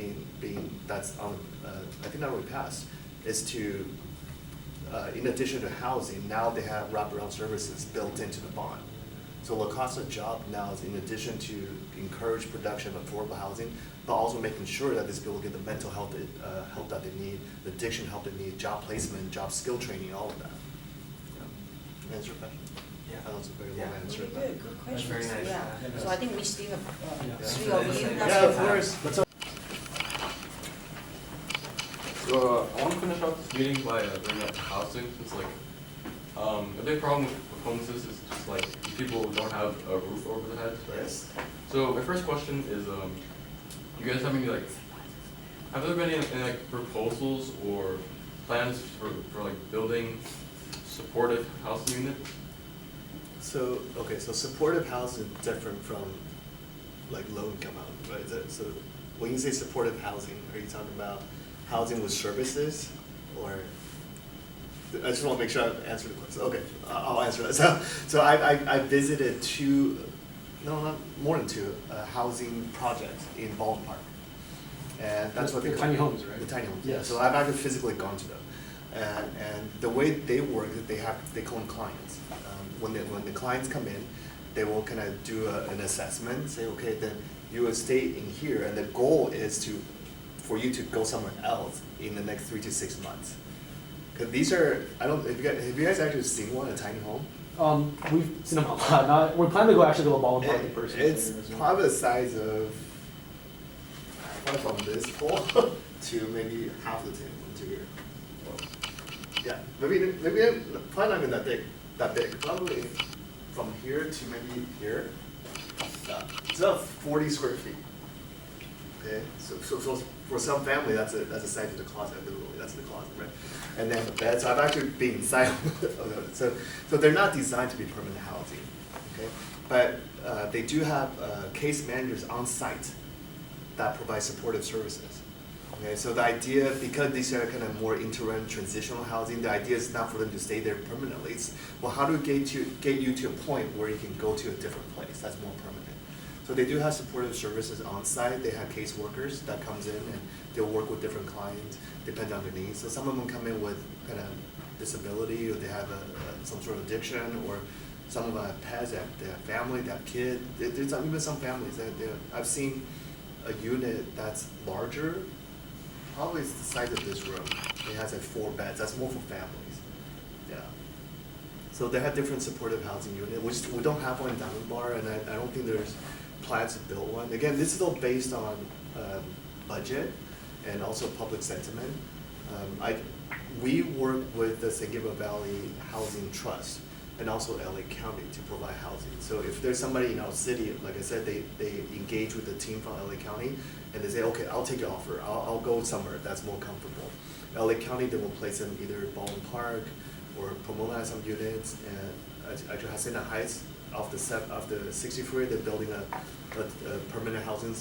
that's on, I think that already passed, is to, in addition to housing, now they have wraparound services built into the bond. So La Casa job now is in addition to encourage production of affordable housing, but also making sure that these people get the mental health help that they need, the addiction help they need, job placement, job skill training, all of that. Yeah. Answer your question? Yeah. That was a very Yeah. long answer. Really but- good, good That's very questions, nice. yeah. So I think we still have Yeah. three of you. Yeah, of course. Let's So I want to finish off this meeting by bringing up housing, since like a big problem with homelessness is just like people who don't have a roof over their heads, right? Yes. So my first question is, you guys have any like, have there been any like proposals or plans for like building supportive housing units? So, okay, so supportive housing is different from like low income housing, right? So when you say supportive housing, are you talking about housing with services, or? I just want to make sure I've answered the question. Okay, I'll answer that. So I visited not more than two, housing projects in Baldwin Park. And that's what they The call tiny homes, right? The tiny homes. Yes. So I've actually physically gone to them. And the way they work is they call them clients. When the clients come in, they will kind of do an assessment, say, okay, then you will stay in here, and the goal is for you to go somewhere else in the next 3 to 6 months. Because these are, have you guys actually seen one, a tiny home? We've seen them a lot. We plan to go to Baldwin Park in person. It's later as well. probably the size of, probably from this pole to maybe half the table into here. Yeah, maybe probably not even that big. Probably from here to maybe here. It's about 40 square feet. Okay, so for some family, that's the size of the closet. Literally, that's the closet, right? And then the bed. So I've actually been inside of those. So they're not designed to be permanent housing. Okay, but they do have case managers on site that provide supportive services. Okay, so the idea, because these are kind of more interim transitional housing, the idea is not for them to stay there permanently. It's, well, how do we get you to a point where you can go to a different place that's more permanent? So they do have supportive services on site. They have caseworkers that comes in and they'll work with different clients, depending on their needs. So some of them come in with kind of disability, or they have some sort of addiction, or some of them have pets, they have family, they have kids. There's even some families that I've seen a unit that's larger. Probably it's the size of this room. It has like 4 beds. That's more for families. Yeah. So they have different supportive housing unit, which we don't have one in Diamond Bar, and I don't think there's plans to build one. Again, this is all based on budget and also public sentiment. We work with the San Gabriel Valley Housing Trust and also LA County to provide housing. So if there's somebody in our city, like I said, they engage with the team from LA County, and they say, okay, I'll take your offer. I'll go somewhere that's more comfortable. LA County, they will place them either Baldwin Park or Pomona has some units, and actually Hacienda Heights off the 63, they're building a permanent housing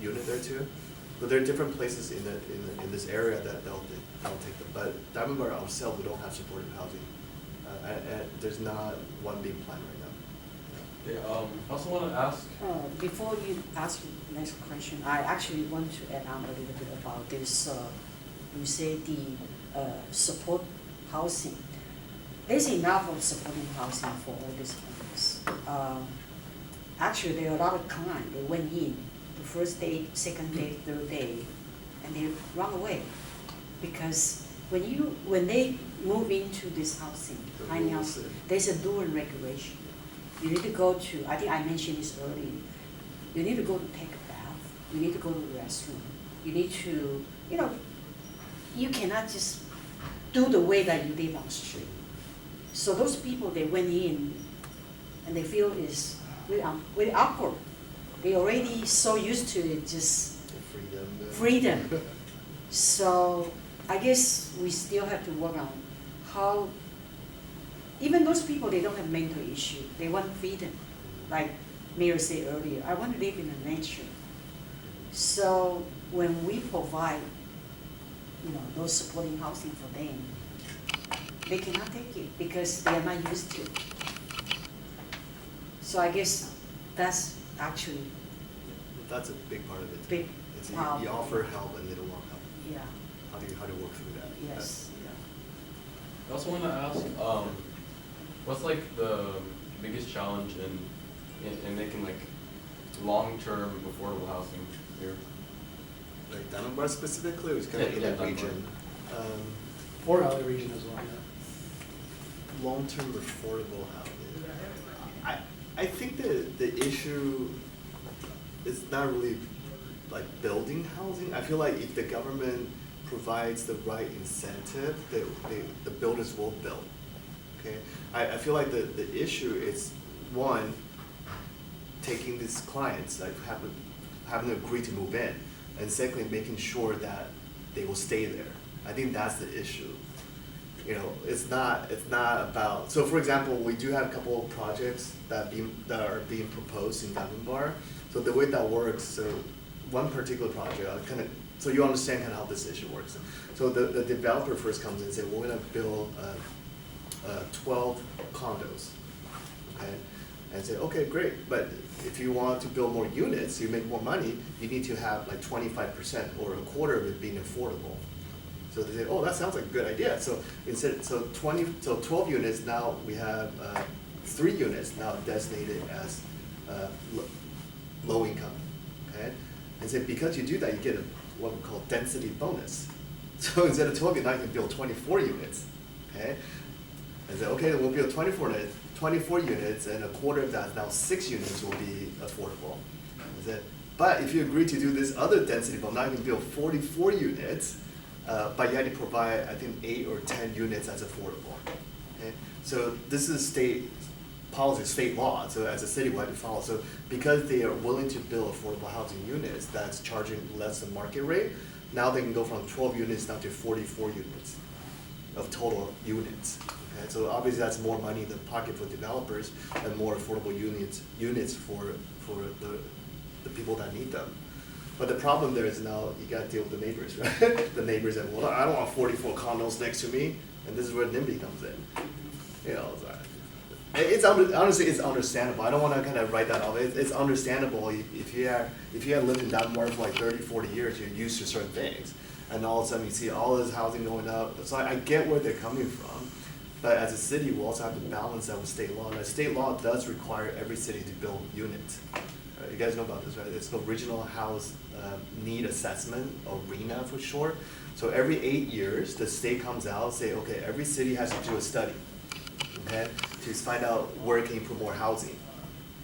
unit there too. But there are different places in this area that they'll take them. But Diamond Bar ourselves, we don't have supportive housing. There's not one being planned right now. Yeah, I also want to ask. Before you ask the next question, I actually want to add on a little bit about this. You say the support housing. There's enough of supporting housing for all these homeless. Actually, there are a lot of clients. They went in the first day, second day, third day, and they run away because when they move into this housing, tiny house, there's a dual regulation. You need to go to, I think I mentioned this earlier, you need to go to take a bath, you need to go to the restroom, you need to, you cannot just do the way that you live on the street. So those people, they went in and they feel is really awkward. They already so used to it, just freedom. So I guess we still have to work on how, even those people, they don't have mental issue. They want freedom. Like Mayor said earlier, I want to live in the nature. So when we provide, those supporting housing for them, they cannot take it because they are not used to it. So I guess that's actually That's a big part of it. big It's problem. you offer help and they don't want help. Yeah. How do you work through that? Yes. I also want to ask, what's like the biggest challenge in making like long-term affordable housing here? Like Diamond Bar specifically, or it's kind of in that Diamond Bar. region. For LA region as well, yeah. Long-term affordable housing. I think the issue is not really like building housing. I feel like if the government provides the right incentive, the builders will build. Okay, I feel like the issue is, one, taking these clients, like having to agree to move in, and secondly, making sure that they will stay there. I think that's the issue. It's not about, so for example, we do have a couple of projects that are being proposed in Diamond Bar. So the way that works, so one particular project, so you understand kind of how this issue works. So the developer first comes in and says, we're gonna build 12 condos, okay? And say, okay, great, but if you want to build more units, you make more money, you need to have like 25% or a quarter of it being affordable. So they say, oh, that sounds like a good idea. So 12 units, now we have 3 units now designated as low income, okay? And so because you do that, you get what we call density bonus. So instead of 12 units, now you can build 24 units, okay? And say, okay, then we'll build 24 units, and a quarter of that, now 6 units will be affordable. And say, but if you agree to do this other density bonus, now you can build 44 units, but you have to provide, I think, 8 or 10 units as affordable. Okay? So this is state policy, state law, so as a city we have to follow. So because they are willing to build affordable housing units that's charging less than market rate, now they can go from 12 units down to 44 units of total units. Okay, so obviously that's more money in the pocket for developers and more affordable units for the people that need them. But the problem there is now you gotta deal with the neighbors, right? The neighbors that, well, I don't want 44 condos next to me, and this is where NIMBY comes in. You know, honestly, it's understandable. I don't wanna kind of write that off. It's understandable if you had lived in Denmark for like 30, 40 years, you're used to certain things. And all of a sudden you see all this housing going up. So I get where they're coming from. But as a city, we also have to balance that with state law. Now, state law does require every city to build units. You guys know about this, right? It's the Regional House Need Assessment, RHNA for short. So every 8 years, the state comes out and say, okay, every city has to do a study, okay, to find out where can you put more housing.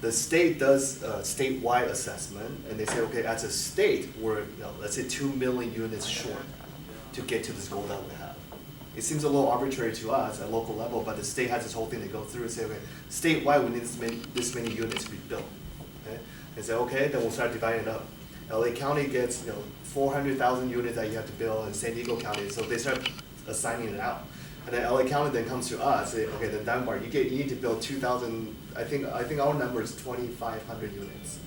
The state does a statewide assessment, and they say, okay, as a state, we're, let's say 2 million units short to get to this goal that we have. It seems a little arbitrary to us at local level, but the state has this whole thing to go through and say, okay, statewide, we need this many units to be built. Okay? And say, okay, then we'll start dividing it up. LA County gets 400,000 units that you have to build, and San Diego County, so they start assigning it out. And then LA County then comes to us, say, okay, then Denmark, you need to build 2,000. I think our number is 2,500 units.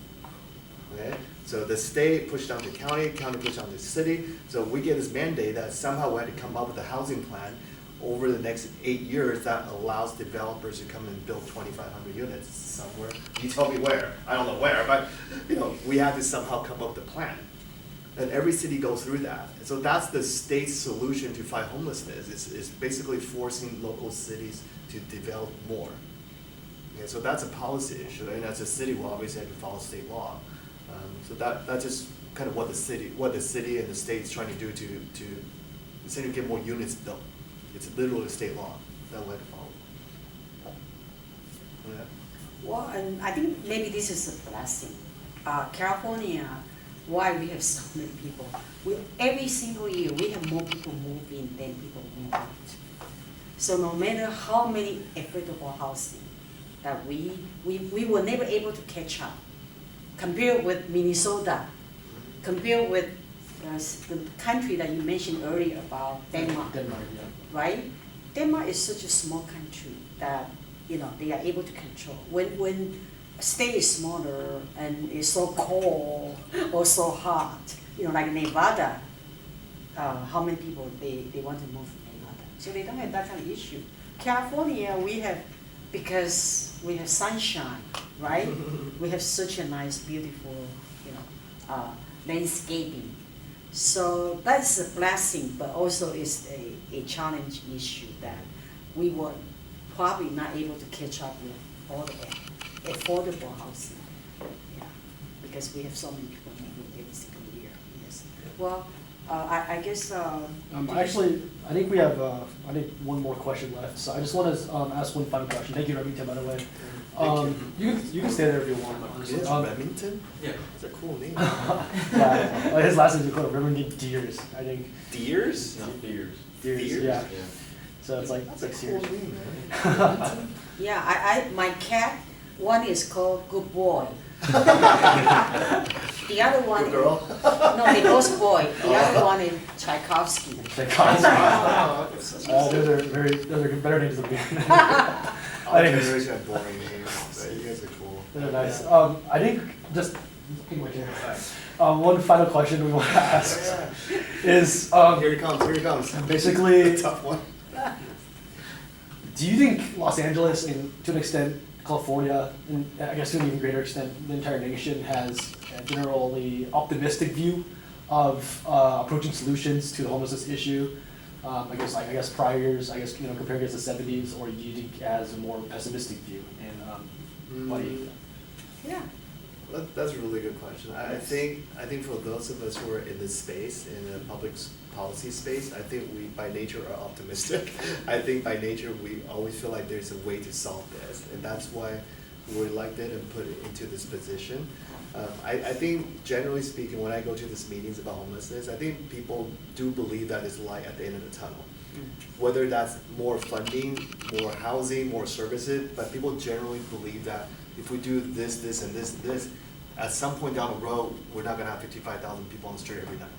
Okay, so the state pushed down to county pushed down to city. So we get this mandate that somehow we had to come up with a housing plan over the next 8 years that allows developers to come and build 2,500 units somewhere. You tell me where. I don't know where, but we have to somehow come up with a plan. And every city goes through that. And so that's the state's solution to fight homelessness. Is basically forcing local cities to develop more. Okay, so that's a policy issue, and as a city, we'll obviously have to follow state law. So that's just kind of what the city and the state's trying to do to essentially get more units built. It's literally state law that we have to follow. Yeah. Well, and I think maybe this is a blessing. California, why we have so many people? Every single year, we have more people move in than people move out. So no matter how many affordable housing that we were never able to catch up. Compared with Minnesota, compared with the country that you mentioned earlier about Denmark. Denmark, yeah. Right? Denmark is such a small country that they are able to control. When a state is smaller and it's so cold or so hot, like Nevada, how many people they want to move to Nevada? So they don't have that kind of issue. California, because we have sunshine, right? We have such a nice, beautiful, landscaping. So that's a blessing, but also it's a challenge issue that we were probably not able to catch up with all the affordable housing. Yeah, because we have so many people moving every single year. Yes. Well, I guess. Actually, I think we have one more question left. So I just want to ask one final question. Thank you, Remington, by the way. You can stay there if you want. Honestly. Remington? Yeah. It's a cool name. Yeah, his last name is called Remington Deers, I think. Deers? No, Deers. Deers, yeah. Yeah. So it's like, That's a cool serious. name, man. Yeah, my cat, one is called Good Boy. The other one. Good girl? No, they both boy. The other one is Tchaikovsky. Those are better names than me. Our generation have boring names, but you guys are cool. They're nice. I think just pick my chair. One final question we want to ask is Here it comes. basically, Tough one. do you think Los Angeles, and to an extent California, and I guess to an even greater extent the entire nation, has a generally optimistic view of approaching solutions to the homelessness issue? I guess prior years, compared against the 70s, or do you think as a more pessimistic view? And why do you think that? Yeah. That's a really good question. I think for those of us who are in this space, in the public policy space, I think we by nature are optimistic. I think by nature we always feel like there's a way to solve this, and that's why we're elected and put into this position. I think generally speaking, when I go to these meetings about homelessness, I think people do believe that there's light at the end of the tunnel. Whether that's more funding, more housing, more services, but people generally believe that if we do this, and this, at some point down the road, we're not gonna have 55,000 people on the street every night.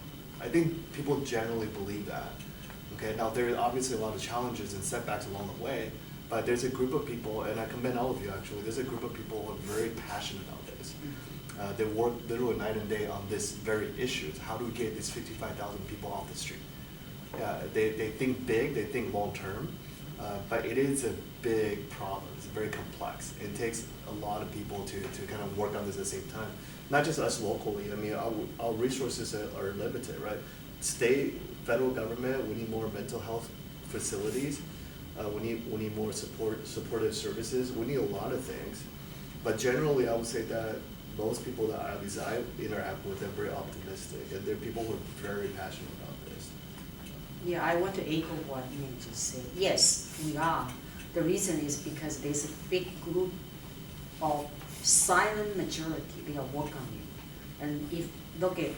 I think people generally believe that. Okay, now there are obviously a lot of challenges and setbacks along the way, but there's a group of people, and I commend all of you actually, there's a group of people who are very passionate about this. They work literally night and day on this very issue. How do we get these 55,000 people off the street? They think big, they think long term, but it is a big problem. It's very complex. It takes a lot of people to kind of work on this at the same time. Not just us locally. I mean, our resources are limited, right? State, federal government, we need more mental health facilities. We need more supportive services. We need a lot of things. But generally, I would say that most people that at least I interact with are very optimistic, and they're people who are very passionate about this. Yeah, I want to echo what you just said. Yes, we are. The reason is because there's a big group of silent majority, they are working on it. And if look at,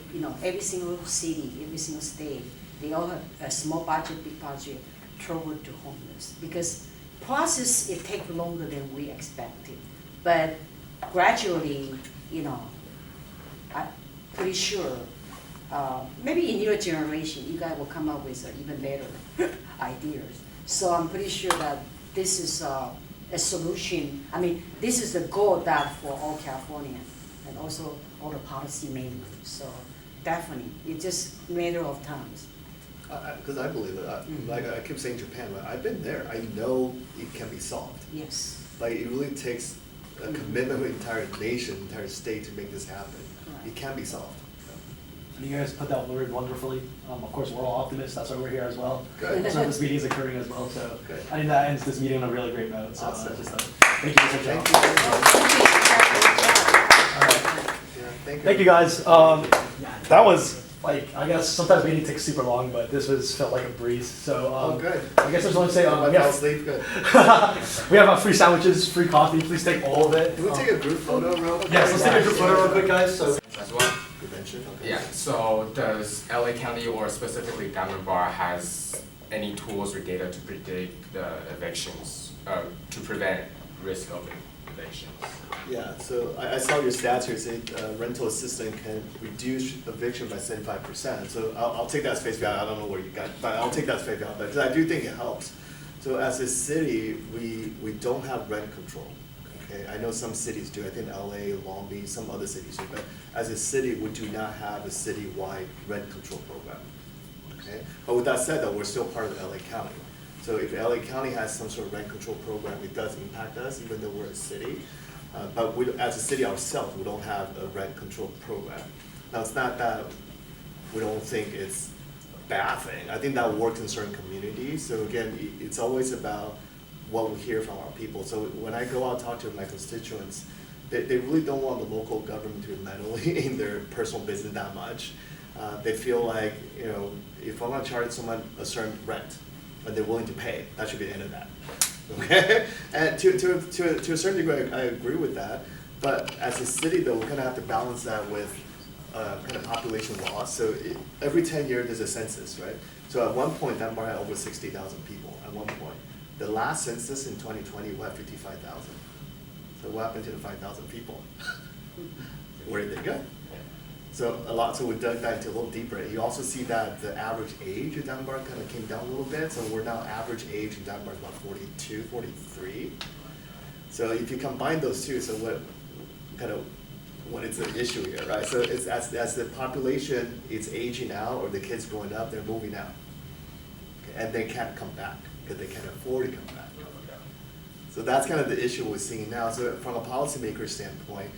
every single city, every single state, they all have a small budget, big budget toward to homeless. Because process, it takes longer than we expected. But gradually, I'm pretty sure, maybe in your generation, you guys will come up with even better ideas. So I'm pretty sure that this is a solution. I mean, this is the goal that for all Californians and also all the policy makers. So definitely, it's just a matter of time. Because I believe it. Like I keep saying Japan, but I've been there. I know it can be solved. Yes. Like it really takes a commitment of the entire nation, entire state to make this happen. Right. It can be solved. And you guys put that word wonderfully. Of course, we're all optimists. That's why we're here as well. Good. So this meeting is occurring as well. So Good. I think that ends this meeting on a really great note. So Awesome. thank you for Thank job. you very much. All right. Yeah, Thank you guys. That was I guess sometimes meeting takes super long, but this felt like a breeze. So Oh, good. I guess I just want to say I we fell have, asleep. Good. we have free sandwiches, free coffee. Please take all of it. Can we take a group photo real quick? Yes, let's take a group photo real quick, guys. So. As well? Prevention, okay. Yeah, so does LA County or specifically Diamond Bar has any tools or data to predict the evictions, to prevent risk of evictions? Yeah, so I saw your stats here saying rental assistance can reduce eviction by 75%. So I'll take that as face value. I don't know where you got, but I'll take that as face value because I do think it helps. So as a city, we don't have rent control. Okay, I know some cities do. I think LA, Long Beach, some other cities do. But as a city, we do not have a citywide rent control program. Okay, but with that said, though, we're still part of LA County. So if LA County has some sort of rent control program, it does impact us, even though we're a city. But we, as a city ourselves, we don't have a rent control program. Now, it's not that we don't think it's a bad thing. I think that works in certain communities. So again, it's always about what we hear from our people. So when I go out and talk to my constituents, they really don't want the local government to meddle in their personal business that much. They feel like, if I want to charge someone a certain rent, and they're willing to pay, that should be the end of that. Okay? And to a certain degree, I agree with that. But as a city, though, we're going to have to balance that with kind of population loss. So every 10 years, there's a census, right? So at one point, Dunbar had over 60,000 people at one point. The last census in 2020, we had 55,000. So what happened to the 5,000 people? Where did they go? So we dug that into a little deeper. You also see that the average age of Dunbar kind of came down a little bit. So we're now average age in Dunbar is about 42, 43. So if you combine those two, so what is the issue here, right? So it's as the population is aging out or the kids growing up, they're moving out. Okay? And they can't come back because they can't afford to come back. So that's kind of the issue we're seeing now. So from a policymaker standpoint,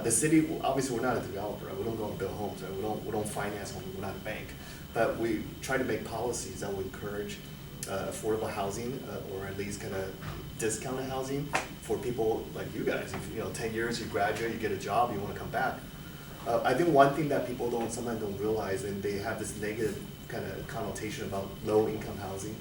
the city, obviously we're not a developer, right? We don't go and build homes, right? We don't finance homes, we're not a bank. But we try to make policies that will encourage affordable housing or at least kind of discounted housing for people like you guys. If 10 years, you graduate, you get a job, you want to come back. I think one thing that people sometimes don't realize, and they have this negative kind of connotation about low-income housing.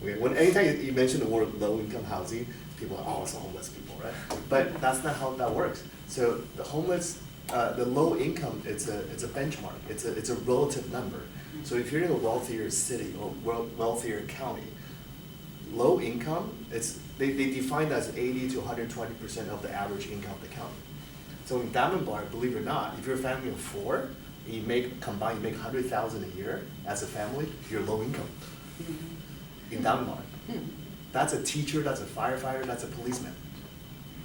Okay? Anytime you mention the word low-income housing, people are, oh, it's homeless people, right? But that's not how that works. So the homeless, the low income, it's a benchmark. It's a relative number. So if you're in a wealthier city or wealthier county, low income, they define that as 80 to 120% of the average income of the county. So in Diamond Bar, believe it or not, if you're a family of 4, you make 100,000 a year as a family, you're low income. in Dunbar. Hmm. That's a teacher, that's a firefighter, that's a policeman.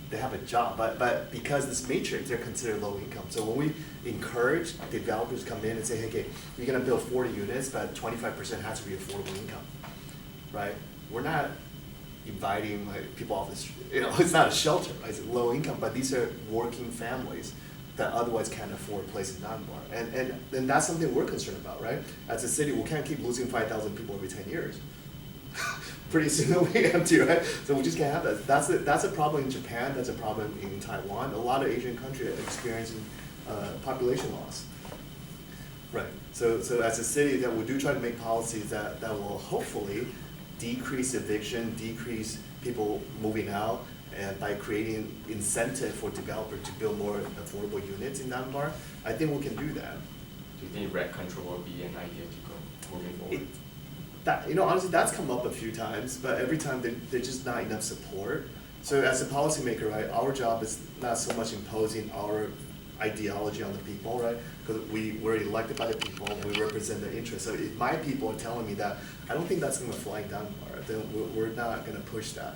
They have a job, but because this matrix, they're considered low income. So when we encourage developers to come in and say, hey, okay, you're gonna build 40 units, but 25% has to be affordable income, right? We're not inviting like people off the street, it's not a shelter, right? It's low income, but these are working families that otherwise can't afford a place in Dunbar. And that's something we're concerned about, right? As a city, we can't keep losing 5,000 people every 10 years. Pretty soon it'll be empty, right? So we just can't have that. That's a problem in Japan, that's a problem in Taiwan. A lot of Asian countries are experiencing population loss. Right, so as a city, that we do try to make policies that will hopefully decrease eviction, decrease people moving out, and by creating incentive for developers to build more affordable units in Dunbar, I think we can do that. Do you think rent control will be an idea to go moving forward? Honestly, that's come up a few times, but every time there's just not enough support. So as a policymaker, right, our job is not so much imposing our ideology on the people, right? Because we're elected by the people, we represent their interests. So if my people are telling me that, I don't think that's gonna fly in Dunbar, then we're not gonna push that.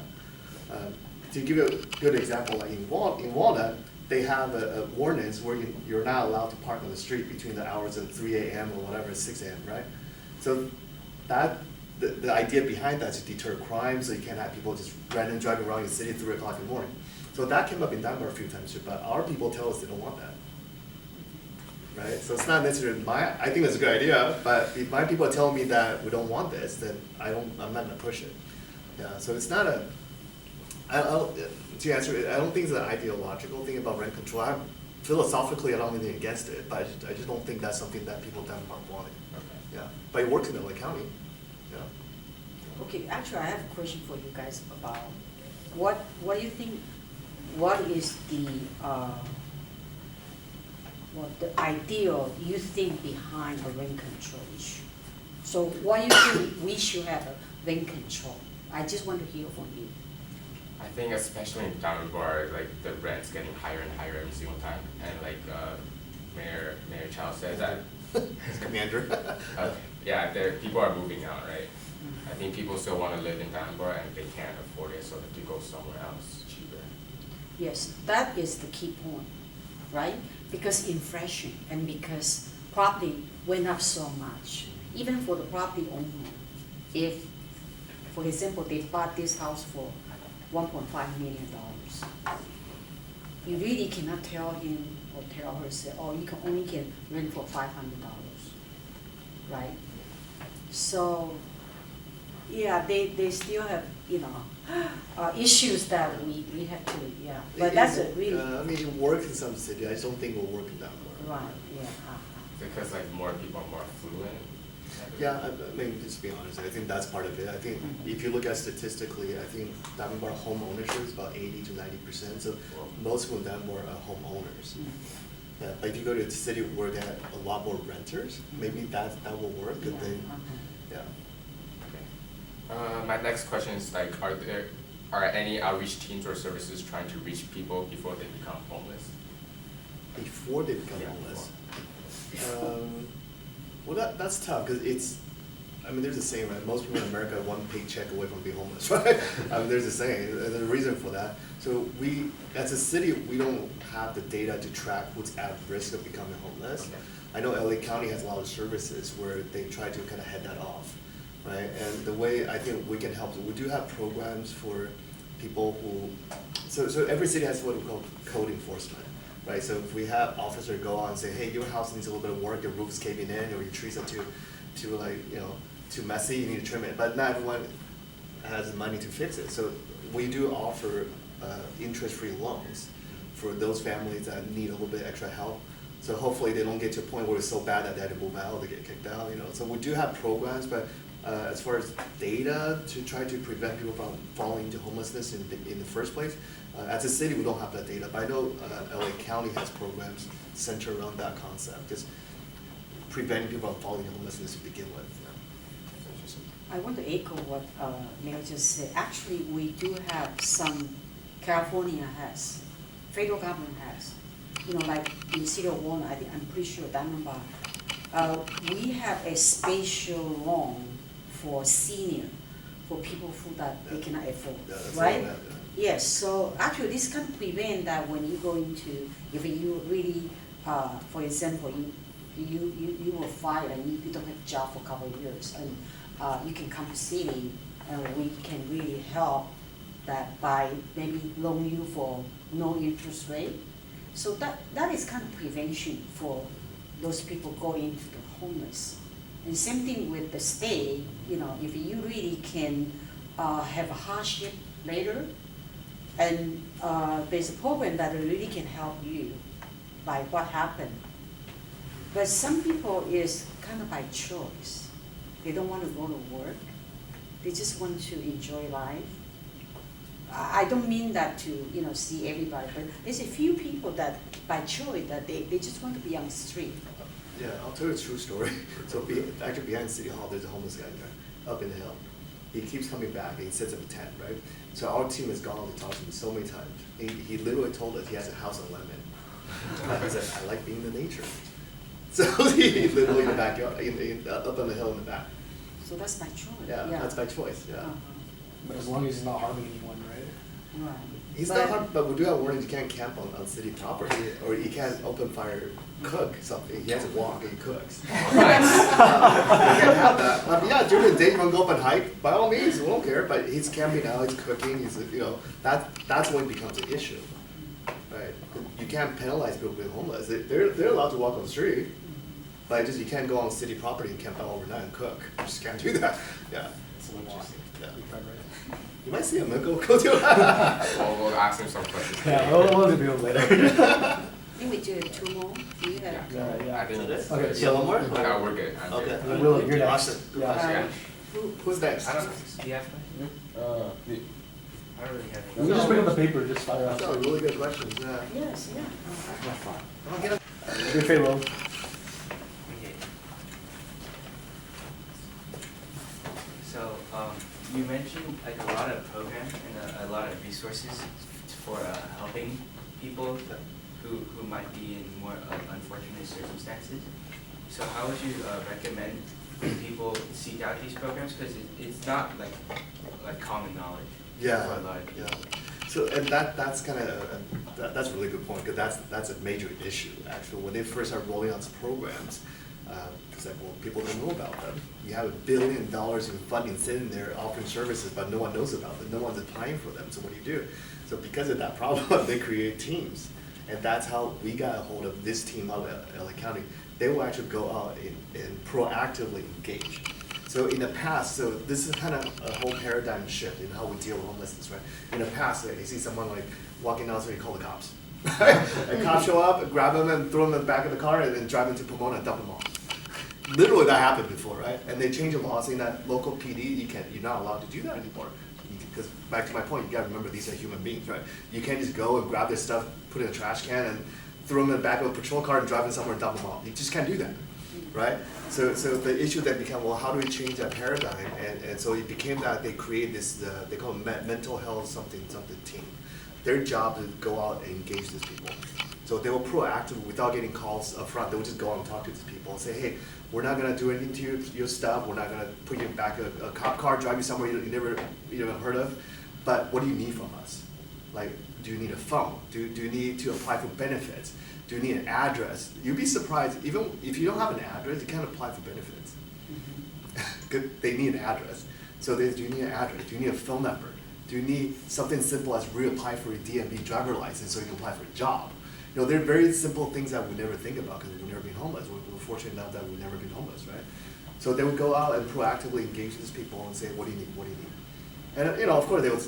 To give you a good example, like in Walnut, they have a ordinance where you're not allowed to park on the street between the hours of 3 a.m. or whatever, 6 a.m., right? So the idea behind that is to deter crime, so you can't have people just random driving around your city at 3 o'clock in the morning. So that came up in Dunbar a few times too, but our people tell us they don't want that. Right? So it's not necessarily I think it's a good idea, but if my people are telling me that we don't want this, then I'm not gonna push it. Yeah, so it's not to answer it, I don't think it's an ideological thing about rent control. Philosophically, I don't have anything against it, but I just don't think that's something that people in Dunbar wanted. Okay. Yeah, but it works in LA County. Yeah. Okay, actually, I have a question for you guys about what do you think, what is the ideal you think behind a rent control issue? So what do you think we should have a rent control? I just want to hear from you. I think especially in Dunbar, like the rent's getting higher and higher every single time, and like Mayor Chow said that. Commander. Yeah, people are moving out, right? I think people still want to live in Dunbar and they can't afford it, so they go somewhere else cheaper. Yes, that is the key point, right? Because inflation and because property went up so much, even for the property owner, if, for example, they bought this house for $1.5 million, you really cannot tell him or tell her, say, oh, you can rent for $500, right? So, yeah, they still have, issues that we have to, yeah. But that's a really. I mean, it works in some cities. I just don't think it will work in Dunbar. Right, yeah. Because like more people are more affluent. Yeah, I mean, just to be honest, I think that's part of it. I think if you look at statistically, I think Dunbar home ownership is about 80 to 90%. So most people in Dunbar are homeowners. Yeah, but if you go to a city where they have a lot more renters, maybe that will work. But then, yeah. My next question is like, are any outreach teams or services trying to reach people before they become homeless? Before they become homeless. Well, that's tough because there's a saying, right? Most people in America are one paycheck away from being homeless, right? There's a saying, and there's a reason for that. So we, as a city, we don't have the data to track who's at risk of becoming homeless. Okay. I know LA County has a lot of services where they try to kind of head that off, right? And the way I think we can help, we do have programs for people who, so every city has what we call code enforcement. Right, so if we have officers go on and say, hey, your house needs a little bit of work, your roof's caving in, or your trees are too messy, you need to trim it. But not everyone has the money to fix it. So we do offer interest-free loans for those families that need a little bit extra help. So hopefully they don't get to a point where it's so bad that they have to move out, they get kicked out. So we do have programs, but as far as data to try to prevent people from falling into homelessness in the first place, as a city, we don't have that data, but I know LA County has programs centered around that concept, just preventing people from falling into homelessness to begin with. I want to echo what Mayor just said. Actually, we do have some, California has, federal government has, like in the city of Walnut, I'm pretty sure that number, we have a spatial loan for senior, for people who that they cannot afford, Yeah, that's right? all that, Yes, so actually this can prevent that when you go into, if you really, for example, you were fired and you don't have a job for a couple of years, and you can come to city and we can really help that by maybe loan you for no interest rate. So that is kind of prevention for those people going into the homeless. And same thing with the state, you know, if you really can have a hardship later, and there's a program that really can help you by what happened. But some people is kind of by choice. They don't want to go to work. They just want to enjoy life. I don't mean that to, you know, see everybody, but there's a few people that by choice that they just want to be on the street. Yeah, I'll tell you a true story. So actually behind City Hall, there's a homeless guy there, up in the hill. He keeps coming back and he sets up a tent, right? So our team has gone to talk to him so many times. He literally told us he has a house on Lemon. He said, I like being in the nature. So he literally in the backyard, up on the hill in the back. So that's by choice. Yeah, that's by choice, yeah. But as long as he's not harming anyone, right? Right. He's not hard, but we do have warnings, you can't camp on city property, or you can't open fire, cook something. He has to walk and he cooks. You can't have that. Yeah, during the day you want to go up and hike, by all means, we don't care, but he's camping out, he's cooking, he's, you know, that's when it becomes an issue. Right? You can't penalize people being homeless. They're allowed to walk on the street, but just you can't go on city property and camp out overnight and cook. You just can't do that. Yeah. It's a little interesting. Yeah. You're probably right. You might see him, man. Go do it. We'll ask him some questions. Yeah, we'll interview him later. I think we do 2 more. Do you have? Yeah. I think Okay, Yeah, so one more? no, we're good. I'm Okay. good. Will, you're next. Austin. Yeah. Who's next? I don't know. Do you have questions? I don't really have We any. can just bring up the paper, just fire That's out. all really good questions, yeah. Yes, yeah. Come on, get up. Your favorite one. Okay. So, you mentioned like a lot of programs and a lot of resources for helping people who might be in more unfortunate circumstances. So how would you recommend people seek out these programs? Because it's not like common knowledge. Yeah, for a lot of yeah. people. So, and that's kind of, that's a really good point, because that's a major issue, actually. When they first started rolling out these programs, it's like, well, people don't know about them. You have $1 billion in funding sitting there offering services, but no one knows about them. No one's applying for them, so what do? So because of that problem, they create teams. And that's how we got a hold of this team out of LA County. They will actually go out and proactively engage. So in the past, so this is kind of a whole paradigm shift in how we deal with homelessness, right? In the past, you see someone like walking down the street, you call the cops. And cops show up, grab them and throw them in the back of the car and then drive them to Pomona and dump them off. Literally that happened before, right? And they changed the law saying that local PD, you're not allowed to do that anymore. Because back to my point, you gotta remember these are human beings, right? You can't just go and grab their stuff, put it in a trash can and throw them in the back of a patrol car and drive them somewhere and dump them off. You just can't do that, right? So the issue then became, well, how do we change that paradigm? And so it became that they created this, they call it mental health something team. Their job is to go out and engage these people. So they were proactive without getting calls up front. They would just go out and talk to these people and say, hey, we're not gonna do anything to your stuff. We're not gonna put you in back of a cop car, drive you somewhere you never heard of. But what do you need from us? Like, do you need a phone? Do you need to apply for benefits? Do you need an address? You'd be surprised, even if you don't have an address, you can't apply for benefits. They need an address. So do you need an address? Do you need a phone number? Do you need something simple as reapply for a DMV driver license so you can apply for a job? You know, they're very simple things that we never think about because we've never been homeless. We're fortunate enough that we've never been homeless, right? So they would go out and proactively engage these people and say, what do you need? What do you need? And you know, of course, they would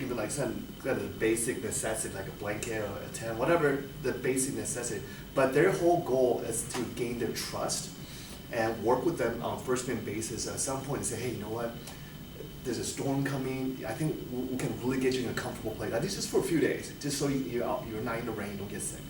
even like send the basic necessity, like a blanket or a tent, whatever the basic necessity. But their whole goal is to gain their trust and work with them on a first-name basis at some point and say, hey, you know what? There's a storm coming. I think we can really get you in a comfortable place. At least just for a few days, just so you're not in the rain, don't get sick.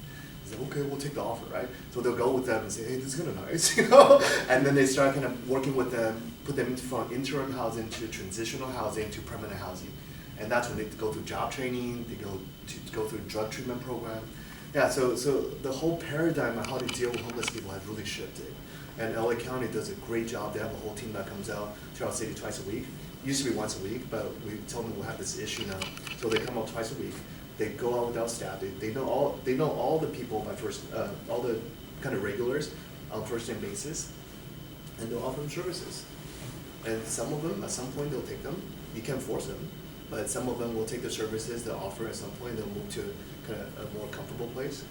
Say, okay, we'll take the offer, right? So they'll go with them and say, hey, this is kind of nice, you know? And then they start kind of working with them, put them from interim housing to transitional housing to permanent housing. And that's when they go through job training, they go through drug treatment program. Yeah, so the whole paradigm of how to deal with homeless people has really shifted. And LA County does a great job. They have a whole team that comes out to our city twice a week. Used to be once a week, but we told them we'll have this issue now. So they come out twice a week. They go out without staff. They know all the people by first, all the kind of regulars on first name basis, and they'll offer them services. And some of them, at some point, they'll take them. You can't force them, but some of them will take the services they'll offer at some point. They'll move to kind of a more comfortable place.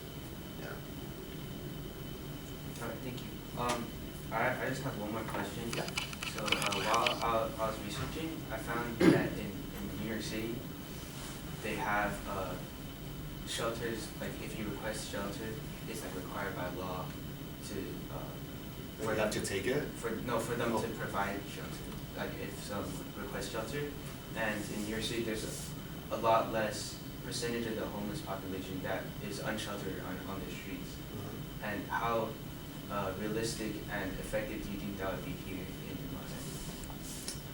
Yeah. All right, thank you. I just have one more question. Yeah. So while I was researching, I found that in New York City, they have shelters. Like if you request shelter, it's like required by law to. For them to take it? For them to provide shelter. Like if some request shelter, and in New York City, there's a lot less percentage of the homeless population that is unsheltered on the streets. Mm-hmm. And how realistic and effective do you think that would be here in Los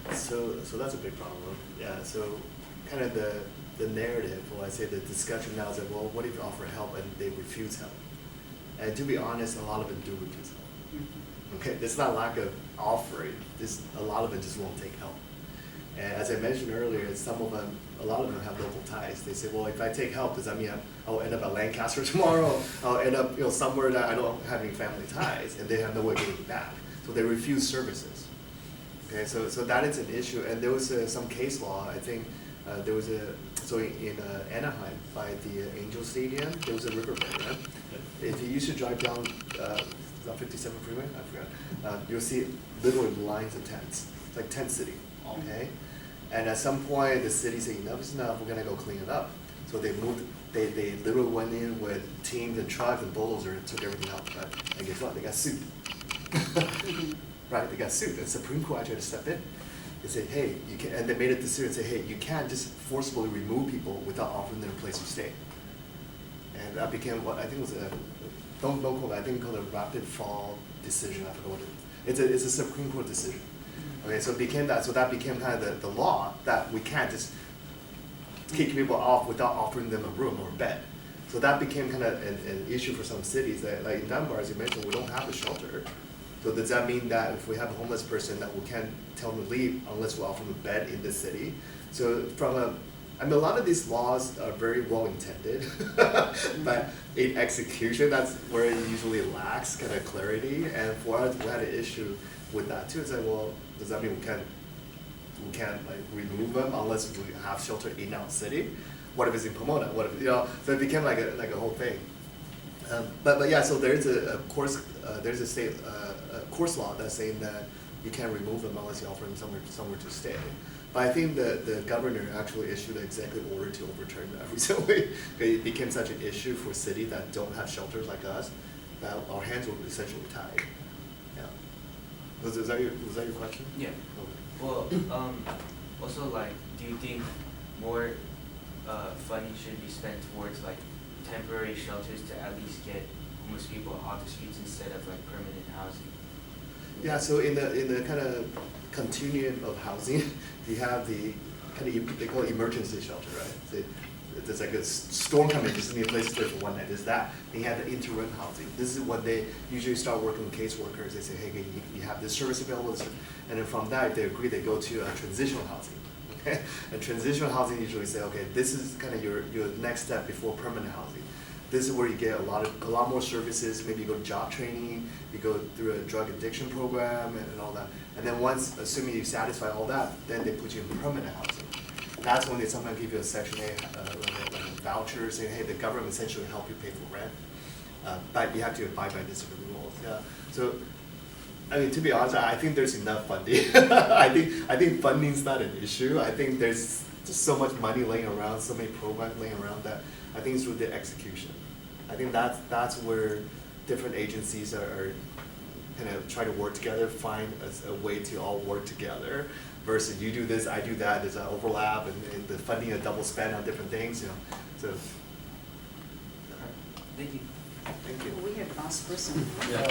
Angeles? So that's a big problem. Yeah. So kind of the narrative, or I say the discussion now is that, well, what if you offer help and they refuse help? And to be honest, a lot of them do refuse help. Okay, it's not lack of offering. A lot of them just won't take help. And as I mentioned earlier, a lot of them have local ties. They say, well, if I take help, does that mean I'll end up at Lancaster tomorrow? I'll end up somewhere that I don't have any family ties, and they have no way of getting back. So they refuse services. Okay, so that is an issue. And there was some case law. I think there was in Anaheim by the Angel Stadium, there was a riverbed. Right? If you used to drive down 57 freeway, I forgot. You'll see literally lines of tents. It's like tent city. Okay, and at some point the city said enough is enough. We're gonna go clean it up. So they moved. They literally went in with teams and trucks and bulldozers and took everything out. Right? And guess what? They got sued. Right? They got sued. And Supreme Court actually had to step in. They said, hey, you can, and they made a decision and say, hey, you can't just forcibly remove people without offering them a place to stay. And that became what I think was don't call it, I think called a rapid fall decision. I forgot what it is. It's a Supreme Court decision. Okay, so it became that. So that became kind of the law that we can't just kick people off without offering them a room or a bed. So that became kind of an issue for some cities. That, like in Dunbar, as you mentioned, we don't have a shelter. So does that mean that if we have a homeless person that we can't tell them to leave unless we offer them a bed in the city? So a lot of these laws are very well intended, but in execution, that's where it usually lacks kind of clarity. And for us, we had an issue with that too. It's like, well, does that mean we can't like remove them unless we have shelter in our city? What if it's in Pomona? What if So it became like a whole thing. But yeah, so there's there's a state course law that's saying that you can't remove them unless you offer them somewhere to stay. But I think the governor actually issued an executive order to overturn that recently. It became such an issue for cities that don't have shelters like us that our hands were essentially tied. Yeah. Was that your question? Yeah. Okay. Well, also like, do you think more funding should be spent towards like temporary shelters to at least get homeless people off the streets instead of like permanent housing? Yeah, so in the kind of continuum of housing, you have the kind of, they call it emergency shelter, right? There's like a storm coming, just need a place to stay for one night. There's that. Then you have the interim housing. This is when they usually start working with caseworkers. They say, hey, you have this service available, and then from that, if they agree, they go to transitional housing. Okay, and transitional housing usually say, okay, this is kind of your next step before permanent housing. This is where you get a lot more services. Maybe you go to job training, you go through a drug addiction program and all that. And then once, assuming you satisfy all that, then they put you in permanent housing. That's when they sometimes give you a Section 8 like a voucher saying, hey, the government essentially help you pay for rent, but you have to abide by these rules. Yeah. So, I mean, to be honest, I think there's enough funding. I think funding's not an issue. I think there's just so much money laying around, so many programs laying around that I think it's with the execution. I think that's where different agencies are kind of try to work together, find a way to all work together. Versus you do this, I do that. There's an overlap, and the funding a double spend on different things. So. Thank you. Thank you. We have last person. Yeah,